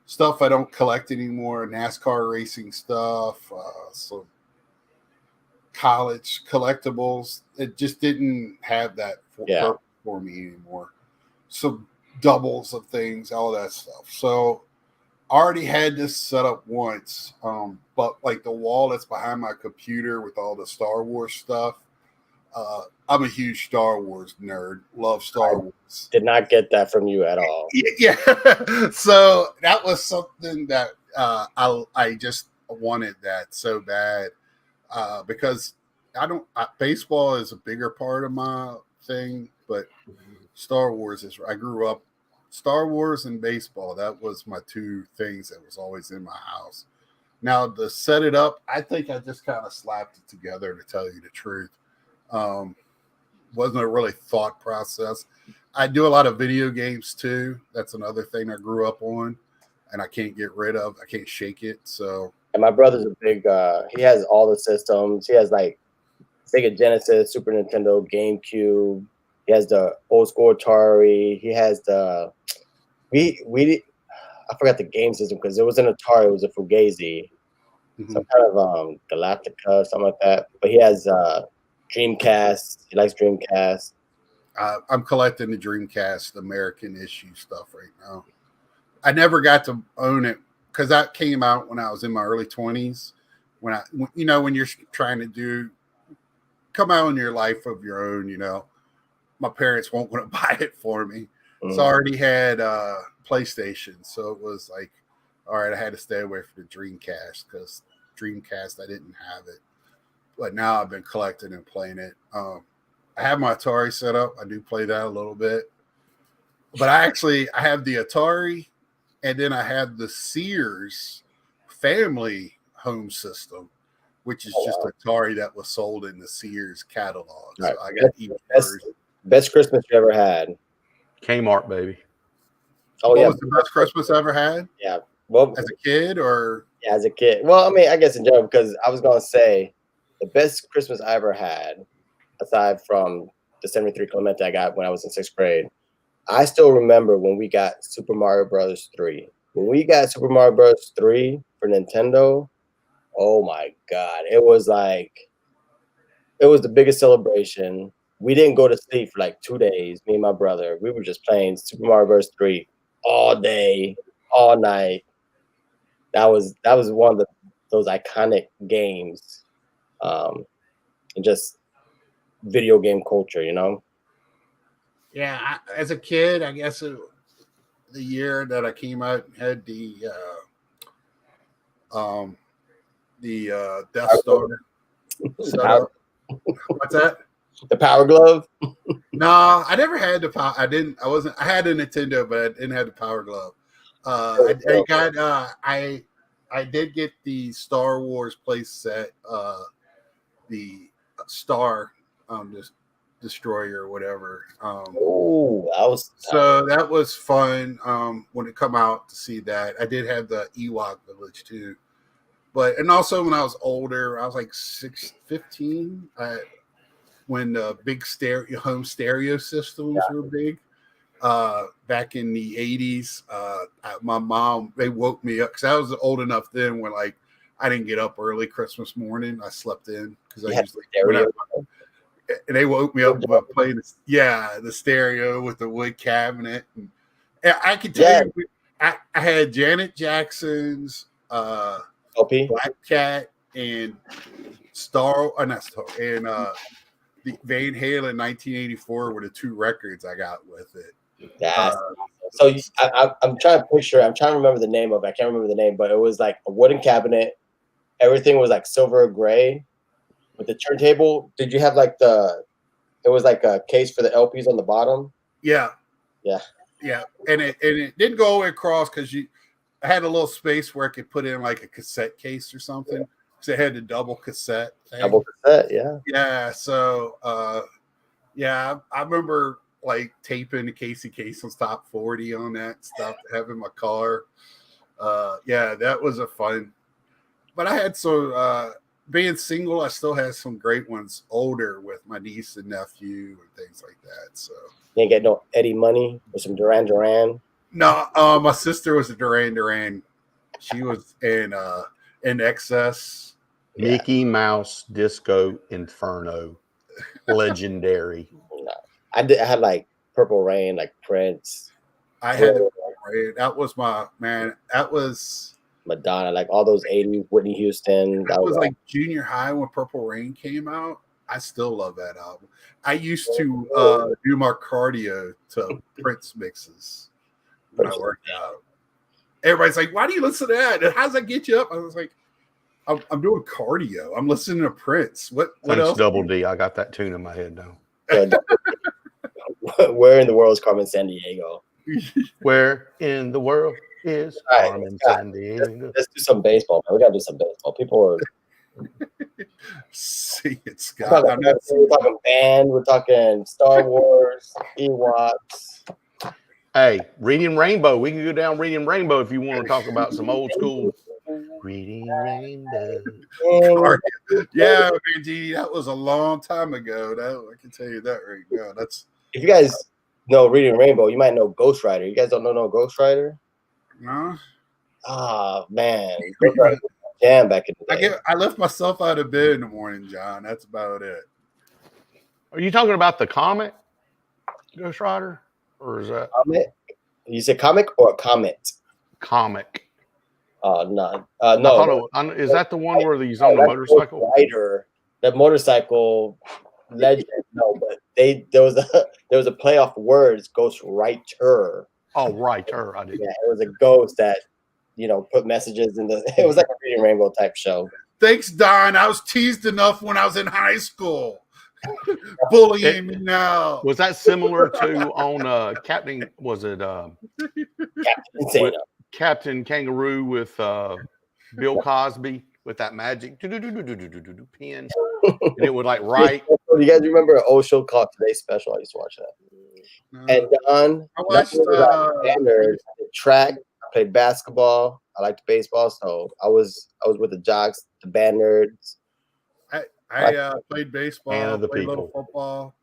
Speaker 2: Stuff I don't collect anymore, NASCAR racing stuff, some college collectibles. It just didn't have that for me anymore. Some doubles of things, all that stuff. So I already had this set up once, but like the wall that's behind my computer with all the Star Wars stuff, I'm a huge Star Wars nerd. Love Star Wars.
Speaker 1: Did not get that from you at all.
Speaker 2: Yeah. So that was something that I just wanted that so bad because baseball is a bigger part of my thing, but Star Wars is. I grew up Star Wars and baseball. That was my 2 things that was always in my house. Now to set it up, I think I just kind of slapped it together, to tell you the truth. Wasn't a really thought process. I do a lot of video games too. That's another thing I grew up on, and I can't get rid of. I can't shake it. So,
Speaker 1: and my brother's a big. He has all the systems. He has like Sega Genesis, Super Nintendo, GameCube. He has the old school Atari. He has the. I forgot the game system because it was an Atari. It was a Fugazi, some kind of Galactica, something like that. But he has Dreamcast. He likes Dreamcast.
Speaker 2: I'm collecting the Dreamcast American issue stuff right now. I never got to own it because that came out when I was in my early 20s. When you're trying to come out in your life of your own, my parents won't want to buy it for me. So I already had PlayStation. So it was like, all right, I had to stay away from the Dreamcast because Dreamcast, I didn't have it. But now I've been collecting and playing it. I have my Atari set up. I do play that a little bit. But I have the Atari, and then I have the Sears family home system, which is just Atari that was sold in the Sears catalog.
Speaker 1: Right.
Speaker 2: So I got
Speaker 1: best Christmas you ever had.
Speaker 3: Kmart, baby.
Speaker 2: Oh, what was the best Christmas I ever had?
Speaker 1: Yeah. Well,
Speaker 2: as a kid or?
Speaker 1: Yeah, as a kid. Well, I mean, I guess in general, because I was going to say the best Christmas I ever had, aside from the 73 Clemente I got when I was in 6th grade, I still remember when we got Super Mario Bros. 3. When we got Super Mario Bros. 3 for Nintendo, oh my God. It was the biggest celebration. We didn't go to sleep for like 2 days, me and my brother. We were just playing Super Mario Bros. 3 all day, all night. That was one of those iconic games, and just video game culture,
Speaker 2: Yeah, as a kid, I guess the year that I came out had the Death Star. What's that?
Speaker 1: The Power Glove?
Speaker 2: No, I never had the power. I had a Nintendo, but I didn't have the Power Glove. I did get the Star Wars play set, the Star Destroyer or whatever. That was fun when it come out to see that. I did have the Ewok Village too. And also when I was older, I was like 15, when the big home stereo systems were big. Back in the 80s, my mom, they woke me up because I was old enough then when I didn't get up early Christmas morning. I slept in because I usually and they woke me up by playing the stereo with the wood cabinet. And I can tell you, I had Janet Jackson's Black Cat and the Van Halen 1984 were the 2 records I got with it.
Speaker 1: I'm trying to picture. I'm trying to remember the name of it. I can't remember the name, but it was like a wooden cabinet. Everything was like silver gray with the turntable. Did you have it was like a case for the LPs on the bottom?
Speaker 2: Yeah. And it didn't go all the way across because I had a little space where I could put in like a cassette case or something. So it had the double cassette thing.
Speaker 1: Double cassette, yeah.
Speaker 2: Yeah. So I remember taping the Casey Kasem's Top 40 on that stuff to have in my car. That was a fun. But I had being single, I still had some great ones older with my niece and nephew and things like that. So
Speaker 1: you didn't get no Eddie Money or some Duran Duran?
Speaker 2: No, my sister was a Duran Duran. She was in Excess.
Speaker 3: Mickey Mouse Disco Inferno. Legendary.
Speaker 1: No. I had like Purple Rain, like Prince.
Speaker 2: I had Purple Rain. That was my man. That was
Speaker 1: Madonna, like all those 80s, Whitney Houston.
Speaker 2: That was like junior high when Purple Rain came out. I still love that album. I used to do my cardio to Prince mixes when I worked out. Everybody's like, why do you listen to that? How does that get you up? I was like, I'm doing cardio. I'm listening to Prince. What else?
Speaker 3: Double D. I got that tune in my head now.
Speaker 1: Where in the world is Carmen Sandiego?
Speaker 3: Where in the world is Carmen Sandiego?
Speaker 1: Let's do some baseball, man. We gotta do some baseball. People are
Speaker 2: see it, Scott.
Speaker 1: We're talking band, we're talking Star Wars, Ewoks.
Speaker 3: Hey, Reading Rainbow. We can go down Reading Rainbow if you want to talk about some old school Reading Rainbow.
Speaker 2: Yeah, man, G, that was a long time ago. I can tell you that right now.
Speaker 1: If you guys know Reading Rainbow, you might know Ghost Rider. You guys don't know Ghost Rider?
Speaker 2: No.
Speaker 1: Ah, man. Ghost Rider was a jam back in the day.
Speaker 2: I left myself out of bed in the morning, John. That's about it.
Speaker 3: Are you talking about the comic? Ghost Rider, or is that
Speaker 1: Comet? You said comic or comet?
Speaker 3: comic?
Speaker 1: No,
Speaker 3: I
Speaker 1: no.
Speaker 3: thought is that the one where he's on the motorcycle?
Speaker 1: Rider, the motorcycle legend. No, but there was a play off words. Ghost Writer.
Speaker 3: Oh, Writer. I didn't.
Speaker 1: Yeah, it was a ghost that put messages in the. It was like a Reading Rainbow type show.
Speaker 2: Thanks, Don. I was teased enough when I was in high school. Bullying me now.
Speaker 3: Was that similar to on Captain? Was it Captain Kangaroo with Bill Cosby with that magic pen, and it would like write.
Speaker 1: You guys remember an old show called Today's Special? I used to watch that. And Don,
Speaker 2: I watched
Speaker 1: track. I played basketball. I liked baseball, so I was with the jocks, the band nerds.
Speaker 2: I played baseball,
Speaker 3: the
Speaker 2: played a
Speaker 3: people.
Speaker 2: little football.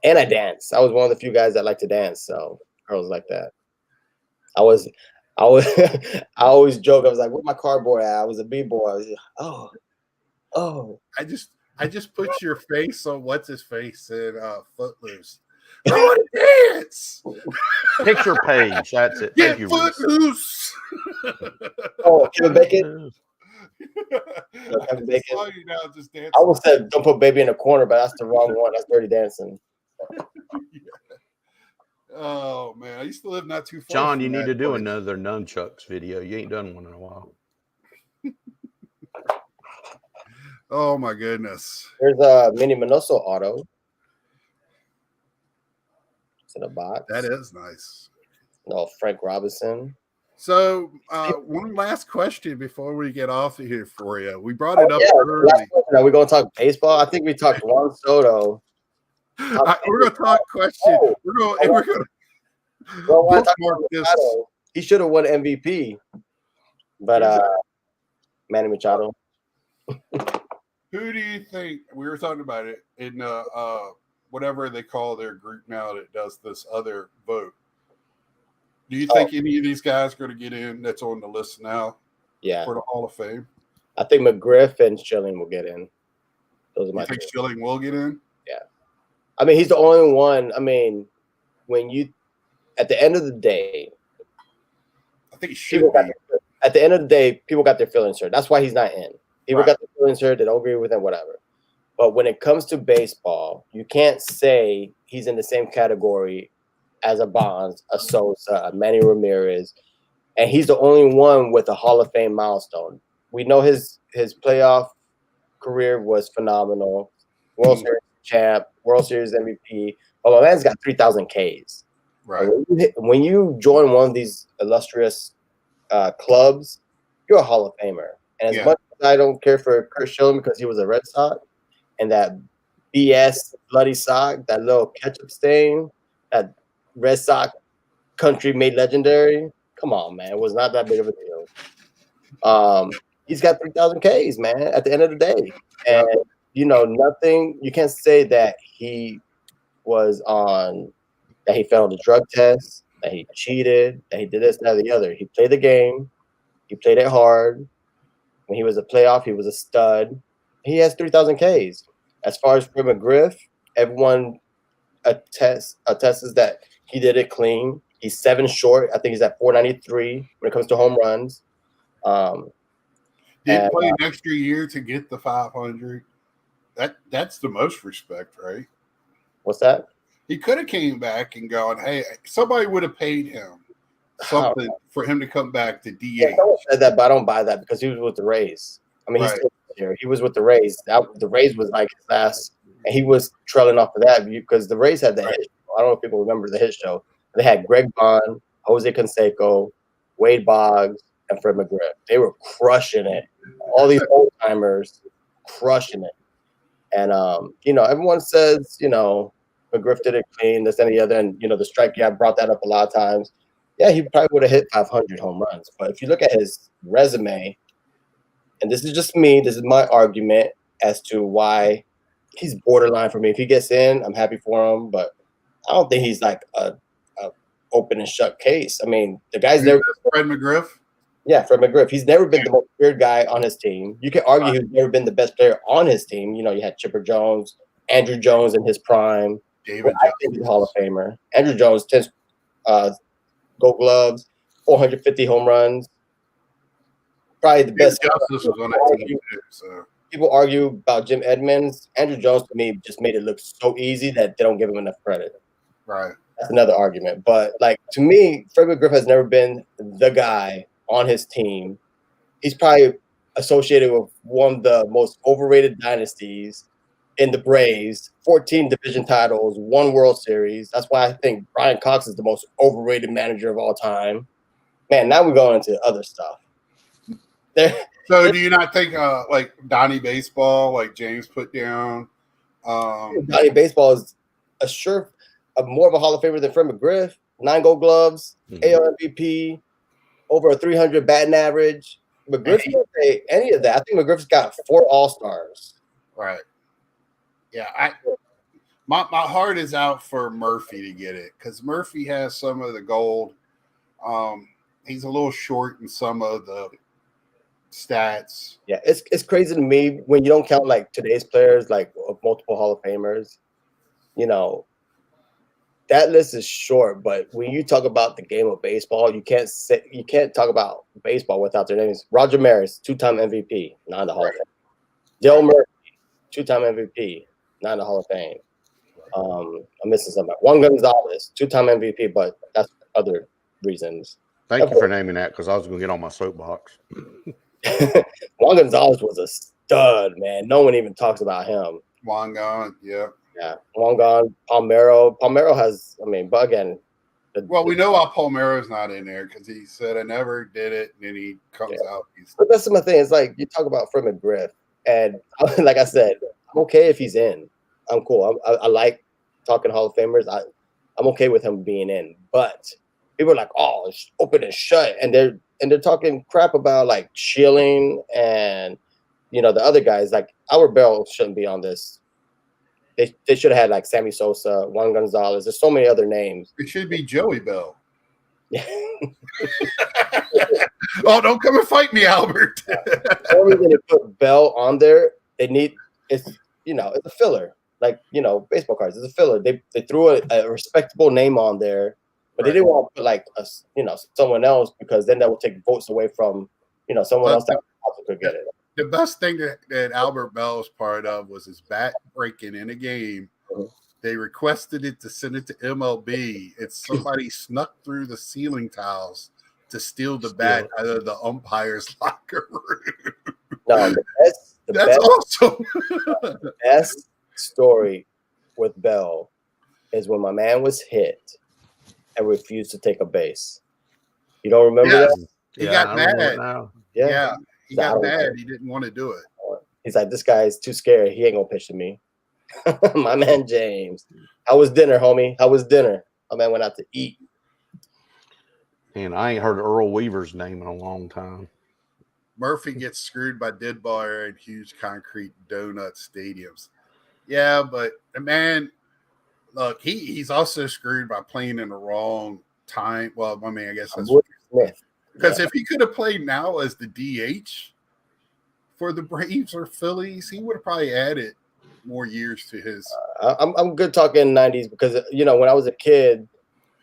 Speaker 1: And I danced. I was one of the few guys that liked to dance, so girls like that. I always joke. I was like, "Where's my cardboard at?" I was a b-boy. Oh.
Speaker 2: I just put your face on what's his face in Footloose. I want to dance.
Speaker 3: Picture page. That's it.
Speaker 2: Get Footloose.
Speaker 1: Oh, Kevin Bacon. Kevin Bacon. I almost said, "Don't put baby in a corner," but that's the wrong one. That's Dirty Dancing.
Speaker 2: Oh man, I used to live not too far.
Speaker 3: John, you need to do another nunchucks video. You ain't done one in a while.
Speaker 2: Oh my goodness.
Speaker 1: There's a Mini Minoso auto. It's in a box.
Speaker 2: That is nice.
Speaker 1: No, Frank Robinson.
Speaker 2: So one last question before we get off of here for you. We brought it up early.
Speaker 1: Are we going to talk baseball? I think we talked Juan Soto.
Speaker 2: We're going to talk question. We're going to
Speaker 1: bookmark this. He should have won MVP, but Manny Machado.
Speaker 2: Who do you think? We were talking about it in whatever they call their group now that does this other vote. Do you think any of these guys are going to get in that's on the list now?
Speaker 1: Yeah,
Speaker 2: for the Hall of Fame.
Speaker 1: I think McGriff and Schilling will get in. Those are my.
Speaker 2: You think Schilling will get in?
Speaker 1: Yeah, I mean he's the only one. I mean, when you at the end of the day,
Speaker 2: I think he should be.
Speaker 1: At the end of the day, people got their feelings hurt. That's why he's not in. People got their feelings hurt. They don't agree with him, whatever. But when it comes to baseball, you can't say he's in the same category as a Bonds, a Sosa, a Manny Ramirez, and he's the only one with a Hall of Fame milestone. We know his playoff career was phenomenal. World Series champ, World Series MVP. But my man's got 3,000 Ks.
Speaker 2: Right.
Speaker 1: When you join one of these illustrious clubs, you're a Hall of Famer. And as much as I don't care for Kurt Schilling because he was a Red Sox, and that BS bloody sock, that little ketchup stain, that Red Sox country made legendary. Come on, man. It was not that big of a deal. He's got 3,000 Ks, man, at the end of the day. And, nothing, you can't say that he he failed the drug test, that he cheated, that he did this, that, or the other. He played the game. He played it hard. When he was a playoff, he was a stud. He has 3,000 Ks. As far as Fred McGriff, everyone attests that he did it clean. He's 7 short. I think he's at 493 when it comes to home runs.
Speaker 2: Didn't play an extra year to get the 500. That's the most respect, right?
Speaker 1: What's that?
Speaker 2: He could have came back and gone, hey, somebody would have paid him something for him to come back to DH.
Speaker 1: Yeah, someone said that, but I don't buy that because he was with the Rays. I mean, he's still here. He was with the Rays. The Rays was like his last, and he was trailing off of that because the Rays had the hit show. I don't know if people remember the hit show. They had Greg Bond, Jose Canseco, Wade Boggs, and Fred McGriff. They were crushing it. All these old timers crushing it. And everyone says, McGriff did it clean, this and the other, and the strike guy brought that up a lot of times. Yeah, he probably would have hit 500 home runs. But if you look at his resume, and this is just me, this is my argument as to why he's borderline for me. If he gets in, I'm happy for him, but I don't think he's like a open and shut case. I mean, the guy's never
Speaker 2: Fred McGriff.
Speaker 1: Yeah, Fred McGriff. He's never been the most feared guy on his team. You can argue he's never been the best player on his team. You had Chipper Jones, Andrew Jones in his prime.
Speaker 2: David
Speaker 1: I think he's a Hall of Famer. Andrew Jones, 10 Gold Gloves, 450 home runs. Probably the best.
Speaker 2: Justice was on that team too, so.
Speaker 1: People argue about Jim Edmonds. Andrew Jones, to me, just made it look so easy that they don't give him enough credit.
Speaker 2: Right.
Speaker 1: That's another argument. But, like, to me, Fred McGriff has never been the guy on his team. He's probably associated with one of the most overrated dynasties in the Braves, 14 division titles, 1 World Series. That's why I think Brian Cox is the most overrated manager of all time. Man, now we're going into other stuff.
Speaker 2: So do you not think like Donnie Baseball, like James put down?
Speaker 1: Donnie Baseball is more of a Hall of Famer than Fred McGriff. 9 Gold Gloves, AL MVP, over a 300 batting average. McGriff didn't say any of that. I think McGriff's got 4 All-Stars.
Speaker 2: Right. Yeah, my heart is out for Murphy to get it because Murphy has some of the gold. He's a little short in some of the stats.
Speaker 1: Yeah, it's crazy to me when you don't count like today's players, like multiple Hall of Famers. You know, that list is short, but when you talk about the game of baseball, you can't talk about baseball without their names. Roger Maris, 2-time MVP, not in the Hall of Fame. Dale Murphy, 2-time MVP, not in the Hall of Fame. I'm missing something. Juan Gonzalez, 2-time MVP, but that's other reasons.
Speaker 3: Thank you for naming that because I was going to get on my soapbox.
Speaker 1: Juan Gonzalez was a stud, man. No one even talks about him.
Speaker 2: Juan Gon, yeah.
Speaker 1: Yeah, Juan Gon, Palmeiro. Palmeiro has, but again.
Speaker 2: Well, we know why Palmeiro's not in there because he said, I never did it, and then he comes out.
Speaker 1: But that's my thing. It's like you talk about Fred McGriff, and like I said, I'm okay if he's in. I'm cool. I like talking Hall of Famers. I'm okay with him being in. But people are like, oh, it's open and shut. And they're talking crap about like Schilling and the other guys. Like Albert Bell shouldn't be on this. They should have had like Sammy Sosa, Juan Gonzalez. There's so many other names.
Speaker 2: It should be Joey Bell. Oh, don't come and fight me, Albert.
Speaker 1: The only reason they put Bell on there, it's a filler. Like, baseball cards. It's a filler. They threw a respectable name on there, but they didn't want to put like someone else because then that would take votes away from someone else that also could get it.
Speaker 2: The best thing that Albert Bell was part of was his bat breaking in a game. They requested it to send it to MLB, and somebody snuck through the ceiling tiles to steal the bat out of the umpire's locker room.
Speaker 1: No,
Speaker 2: that's awesome.
Speaker 1: The best story with Bell is when my man was hit and refused to take a base. You don't remember that?
Speaker 2: He got mad. Yeah. He got mad. He didn't want to do it.
Speaker 1: He's like, this guy's too scared. He ain't gonna pitch to me. My man James. How was dinner, homie? How was dinner? My man went out to eat.
Speaker 3: And I ain't heard Earl Weaver's name in a long time.
Speaker 2: Murphy gets screwed by dead ball area and huge concrete donut stadiums. Yeah, but man, look, he's also screwed by playing in the wrong time. Well, I guess that's
Speaker 1: Smith.
Speaker 2: Because if he could have played now as the DH for the Braves or Phillies, he would have probably added more years to his.
Speaker 1: I'm good talking 90s because when I was a kid,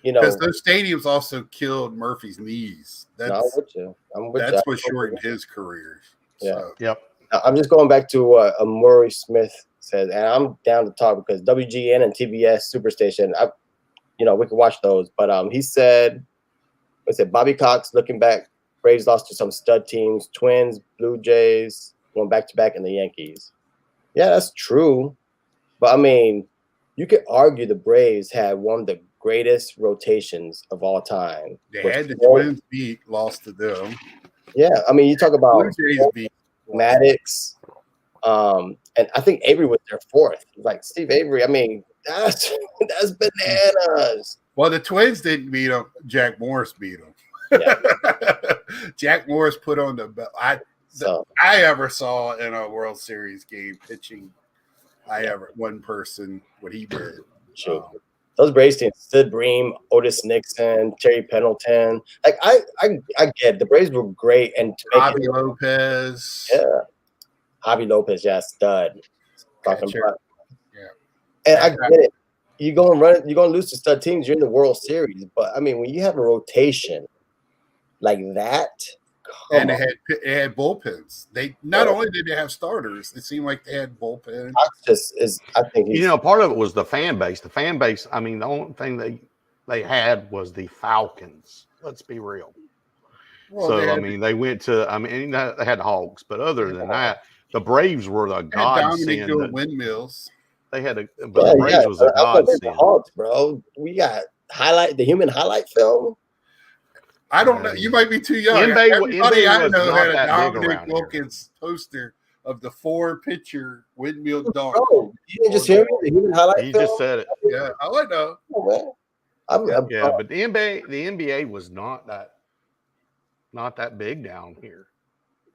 Speaker 2: because those stadiums also killed Murphy's knees. That's what shortened his career.
Speaker 1: Yeah.
Speaker 2: So.
Speaker 3: Yep.
Speaker 1: I'm just going back to what Murray Smith said, and I'm down to talk because WGN and TBS Superstation, we can watch those. But he said. I said Bobby Cox, looking back, Braves lost to some stud teams, Twins, Blue Jays, went back-to-back in the Yankees. Yeah, that's true. But, you could argue the Braves had one of the greatest rotations of all time.
Speaker 2: They had the Twins lost to them.
Speaker 1: Yeah, you talk about
Speaker 2: Blue Jays beat
Speaker 1: Maddox, and I think Avery was their fourth. Like Steve Avery, that's bananas.
Speaker 2: Well, the Twins didn't beat them. Jack Morris beat them.
Speaker 1: Yeah.
Speaker 2: Jack Morris put on the belt. I ever saw in a World Series game pitching. One person what he did.
Speaker 1: Sure. Those Braves teams: Sid Bream, Otis Nixon, Terry Pendleton. Like I get it. The Braves were great, and
Speaker 2: Javi Lopez.
Speaker 1: Yeah, Javi Lopez, stud. Talking about.
Speaker 2: Yeah,
Speaker 1: and I get it. you're going to lose to stud teams. You're in the World Series, but I mean, when you have a rotation like that,
Speaker 2: and they had bullpens. They not only did they have starters, it seemed like they had bullpens.
Speaker 1: I think
Speaker 3: part of it was the fan base. The fan base. I mean, the only thing they had was the Falcons. Let's be real. Well, so I mean, they went to. I mean, they had Hogs, but other than that, the Braves were the godsend.
Speaker 2: Windmills.
Speaker 3: They had but the Braves was a godsend.
Speaker 1: Hogs, bro. We got the human highlight film.
Speaker 2: I don't know. You might be too young. Everybody I know had a Dominic Wilkins poster of the 4-pitcher windmill dog.
Speaker 1: Bro, you didn't just hear me? The human highlight film?
Speaker 3: You just said it.
Speaker 2: Yeah, I know.
Speaker 3: But the NBA was not that big down here.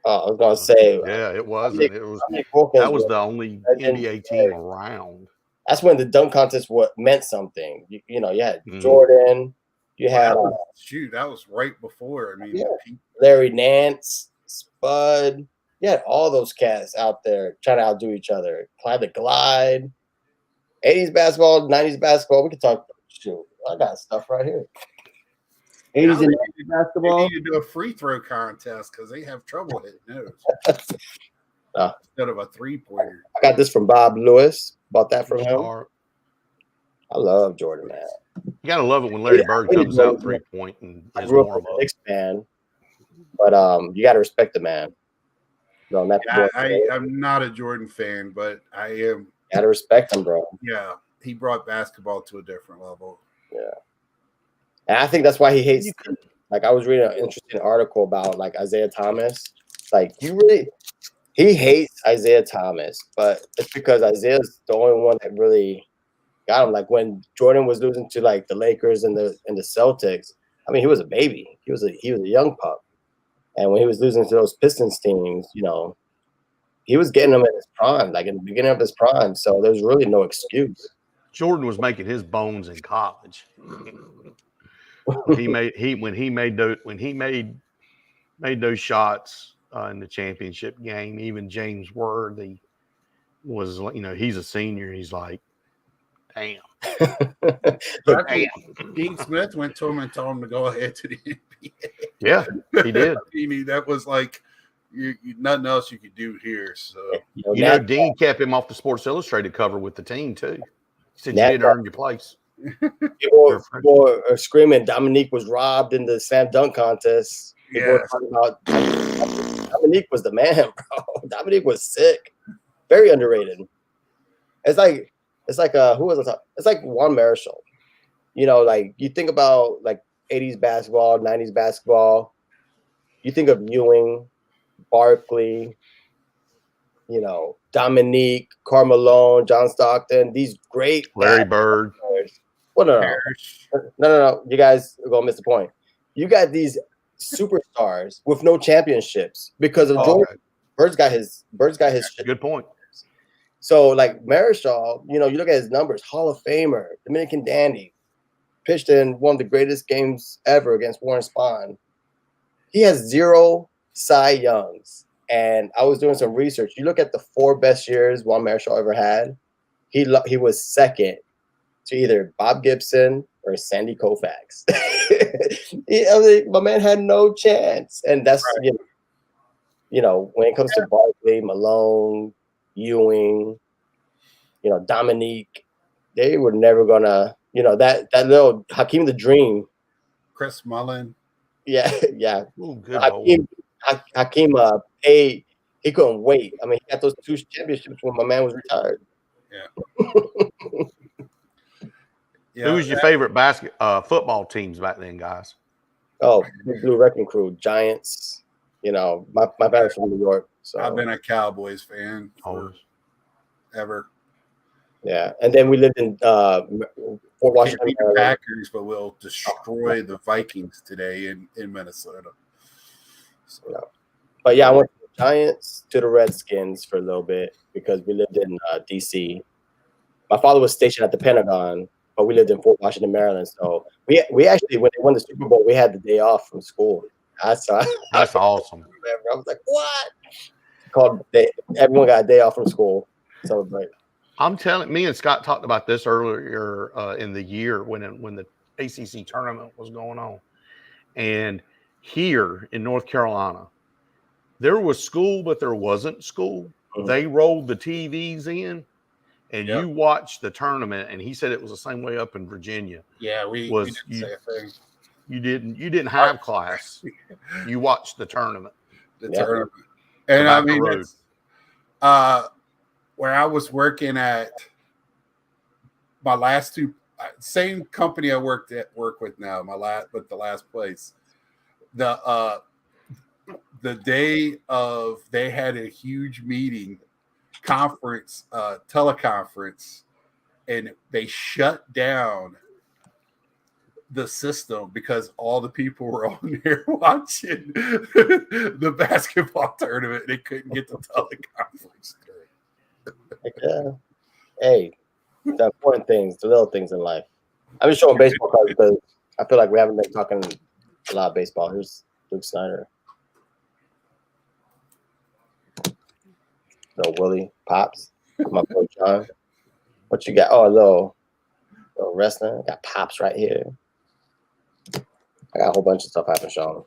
Speaker 1: I was gonna say.
Speaker 3: Yeah, it wasn't. That was the only NBA team around.
Speaker 1: That's when the dunk contest meant something. You know, you had Jordan. You had
Speaker 2: that was right before. I mean,
Speaker 1: Larry Nance, Spud. You had all those cats out there trying to outdo each other. Clyde the Glide, 80s basketball, 90s basketball. We could talk. Shoot, I got stuff right here. 80s and 90s basketball.
Speaker 2: They need to do a free throw contest because they have trouble hitting those instead of a 3-pointer.
Speaker 1: I got this from Bob Lewis. Bought that from him. I love Jordan, man.
Speaker 3: You gotta love it when Larry Bird comes out 3-point and
Speaker 1: I grew up a Knicks fan, but you gotta respect the man. No,
Speaker 2: I'm not a Jordan fan, but I am.
Speaker 1: You gotta respect him, bro.
Speaker 2: Yeah, he brought basketball to a different level.
Speaker 1: Yeah, and I think that's why he hates. Like I was reading an interesting article about like Isaiah Thomas. Like he hates Isaiah Thomas, but it's because Isaiah's the only one that really got him. Like when Jordan was losing to like the Lakers and the Celtics, I mean, he was a baby. He was a young pup. And when he was losing to those Pistons teams, you know, he was getting them in his prime, like in the beginning of his prime. So there's really no excuse.
Speaker 3: Jordan was making his bones in college. when he made those shots in the championship game, even James Worthy was, you know, he's a senior. He's like, damn.
Speaker 2: Dean Smith went to him and told him to go ahead to the NBA.
Speaker 3: Yeah, he did.
Speaker 2: That was like nothing else you could do here. So
Speaker 3: you know, Dean kept him off the Sports Illustrated cover with the team too. He said you didn't earn your place.
Speaker 1: People were screaming Dominique was robbed in the slam dunk contest. People were talking about Dominique was the man, bro. Dominique was sick. Very underrated. It's like who was I? It's like Juan Marichal. You know, like you think about like 80s basketball, 90s basketball. You think of Ewing, Barkley, you know, Dominique, Carmelo, John Stockton. These great
Speaker 3: Larry Bird.
Speaker 1: Well, no. You guys are gonna miss the point. You got these superstars with no championships because of Jordan. Bird's got his shit.
Speaker 3: Good point.
Speaker 1: So, like Marichal, you know, you look at his numbers, Hall of Famer, Dominican Dandy, pitched in one of the greatest games ever against Warren Spahn. He has 0 Cy Youngs. And I was doing some research. You look at the 4 best years Juan Marichal ever had, he was second to either Bob Gibson or Sandy Koufax. My man had no chance. And that's, you know, when it comes to Barkley, Malone, Ewing, you know, Dominique, they were never gonna, you know, that little Hakeem the Dream,
Speaker 2: Chris Mullin,
Speaker 1: yeah.
Speaker 3: Ooh, good
Speaker 1: Hakeem he couldn't wait. I mean, he got those 2 championships when my man was retired.
Speaker 3: Who was your favorite football teams back then, guys?
Speaker 1: Oh, Blue Wrecking Crew, Giants. You know, my parents from New York. So
Speaker 2: I've been a Cowboys fan ever.
Speaker 1: Yeah, and then we lived in Fort Washington.
Speaker 2: Beat the Packers, but we'll destroy the Vikings today in Minnesota.
Speaker 1: So, yeah. But yeah, I went from the Giants to the Redskins for a little bit because we lived in D.C. My father was stationed at the Pentagon, but we lived in Fort Washington, Maryland. So we actually, when they won the Super Bowl, we had the day off from school. That's
Speaker 3: awesome.
Speaker 1: I was like, what? Everyone got a day off from school to celebrate.
Speaker 3: I'm telling. Me and Scott talked about this earlier in the year when the ACC tournament was going on, and here in North Carolina, there was school, but there wasn't school.
Speaker 1: Mhm.
Speaker 3: They rolled the TVs in, and you watched the tournament. And he said it was the same way up in Virginia.
Speaker 2: Yeah, we didn't say a thing.
Speaker 3: You didn't have class. You watched the tournament.
Speaker 2: Tournament. And I mean, it's, where I was working at my last two, same company I work with now, but the last place, the day of, they had a huge meeting, conference, teleconference, and they shut down the system because all the people were on there watching the basketball tournament. They couldn't get the teleconference.
Speaker 1: Yeah. Hey, the important things, the little things in life. I'm just showing baseball cards because I feel like we haven't been talking a lot of baseball. Here's Luke Snyder. No Willie Pops. My boy John. What you got? Oh, a little wrestling. I got Pops right here. I got a whole bunch of stuff I haven't shown.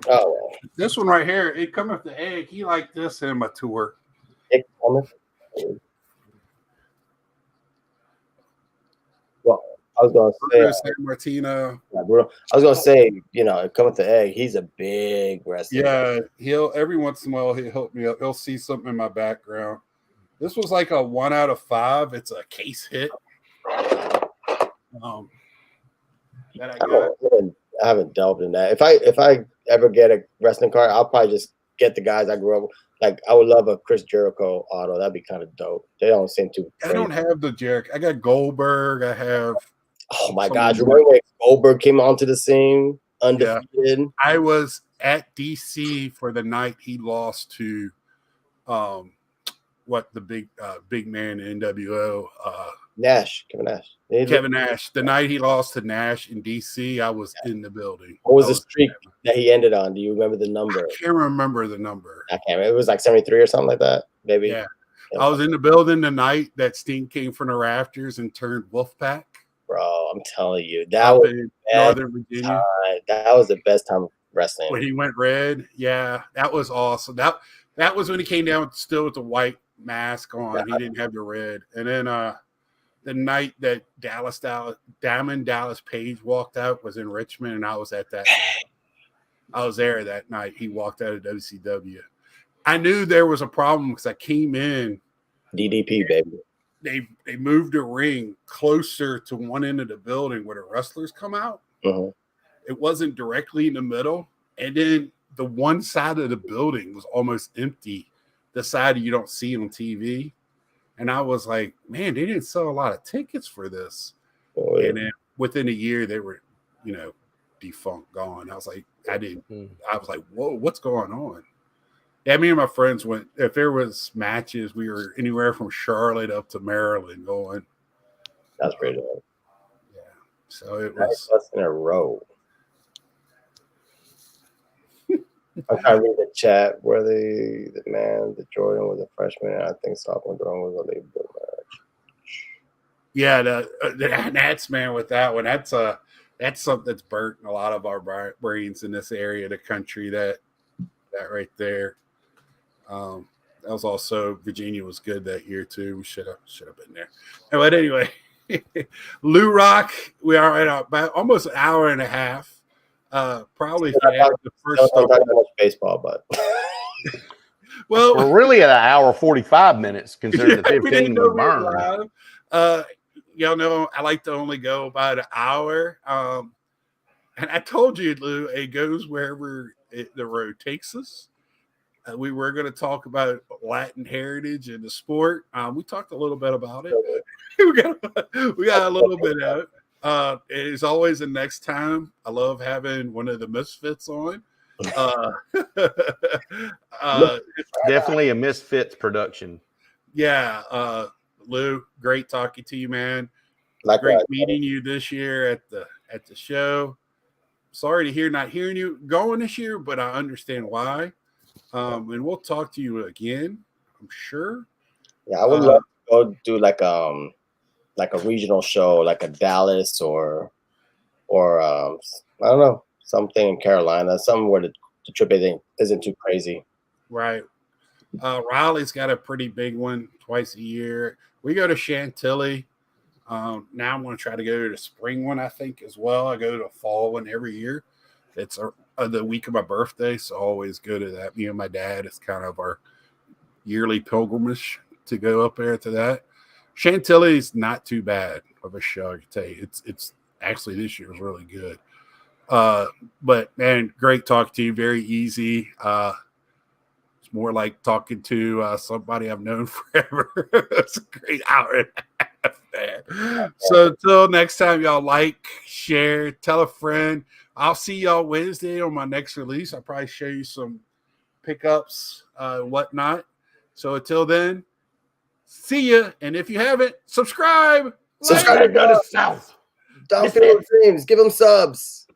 Speaker 1: Oh,
Speaker 2: this one right here, it come with the egg. He liked this in my tour.
Speaker 1: Egg coming. Well, I was gonna say
Speaker 2: San Martino.
Speaker 1: Yeah, bro. I was gonna say, it come with the egg. He's a big wrestler.
Speaker 2: Yeah, he'll every once in a while he'll help me up. He'll see something in my background. This was like a 1 out of 5. It's a case hit. That I got.
Speaker 1: I haven't delved in that. If I ever get a wrestling card, I'll probably just get the guys I grew up with. Like, I would love a Chris Jericho auto. That'd be kind of dope. They don't seem too crazy.
Speaker 2: I don't have the Jericho. I got Goldberg. I have.
Speaker 1: Oh my God! Remember when Goldberg came onto the scene undefeated?
Speaker 2: Yeah. I was at DC for the night he lost to, the big man in NWO.
Speaker 1: Kevin Nash.
Speaker 2: Kevin Nash. The night he lost to Nash in DC, I was in the building.
Speaker 1: What was the streak that he ended on? Do you remember the number?
Speaker 2: I can't remember the number.
Speaker 1: I can't remember. It was like 73 or something like that. Maybe.
Speaker 2: Yeah. I was in the building the night that Sting came from the rafters and turned Wolfpack.
Speaker 1: Bro, I'm telling you, that was
Speaker 2: Northern Virginia.
Speaker 1: That was the best time of wrestling.
Speaker 2: When he went red, yeah, that was awesome. That was when he came down still with the white mask on. Yeah. He didn't have the red. And then the night that Diamond Dallas Page walked out was in Richmond, and I was at that night. I was there that night. He walked out of WCW. I knew there was a problem because I came in.
Speaker 1: DDP, baby.
Speaker 2: They moved the ring closer to one end of the building where the wrestlers come out.
Speaker 1: Uh-huh.
Speaker 2: It wasn't directly in the middle. And then the one side of the building was almost empty. The side you don't see on TV. And I was like, man, they didn't sell a lot of tickets for this. Oh, yeah. And then within a year, they were, defunct, gone. I was like, whoa, what's going on? Yeah, me and my friends went. If there was matches, we were anywhere from Charlotte up to Maryland going.
Speaker 1: That's pretty good.
Speaker 2: Yeah, so it was
Speaker 1: in a row. I'm trying to read the chat where the Jordan was a freshman. I think sophomore Jordan was a late blue match.
Speaker 2: Yeah, the Nats man with that one. That's something that's burnt in a lot of our brains in this area of the country. That right there. That was also Virginia was good that year too. We should have been there. But anyway, LouRok, we are at about almost an hour and a half. Probably the first
Speaker 1: baseball, but
Speaker 3: well, we're really at an hour 45 minutes considering the 15 we burned.
Speaker 2: Y'all know I like to only go about an hour. And I told you, Lou, it goes wherever the road takes us. We were going to talk about Latin heritage and the sport. We talked a little bit about it. we got a little bit of it. It is always the next time. I love having one of the Misfits on.
Speaker 3: Definitely a Misfits production.
Speaker 2: Yeah, Lou, great talking to you, man.
Speaker 1: Likewise,
Speaker 2: great meeting you this year at the show. Sorry to hear not hearing you going this year, but I understand why. And we'll talk to you again, I'm sure.
Speaker 1: Yeah, I would love to go do like a regional show, like a Dallas or I don't know, something in Carolina, somewhere the trip isn't too crazy.
Speaker 4: Right. Raleigh's got a pretty big one twice a year. We go to Chantilly. Now I'm going to try to go to the spring one, I think, as well. I go to the fall one every year. It's the week of my birthday, so I always go to that. Me and my dad, it's kind of our yearly pilgrimage to go up there to that. Chantilly's not too bad of a show, I can tell you. It's actually this year was really good. But man, great talk to you. Very easy. It's more like talking to somebody I've known forever. It's a great hour and a half, man. So until next time, y'all like, share, tell a friend. I'll see y'all Wednesday on my next release. I'll probably show you some pickups, whatnot. So until then, see ya. And if you haven't, subscribe.
Speaker 1: Subscribe
Speaker 3: to the South.
Speaker 1: Downfield Dreams. Give them subs.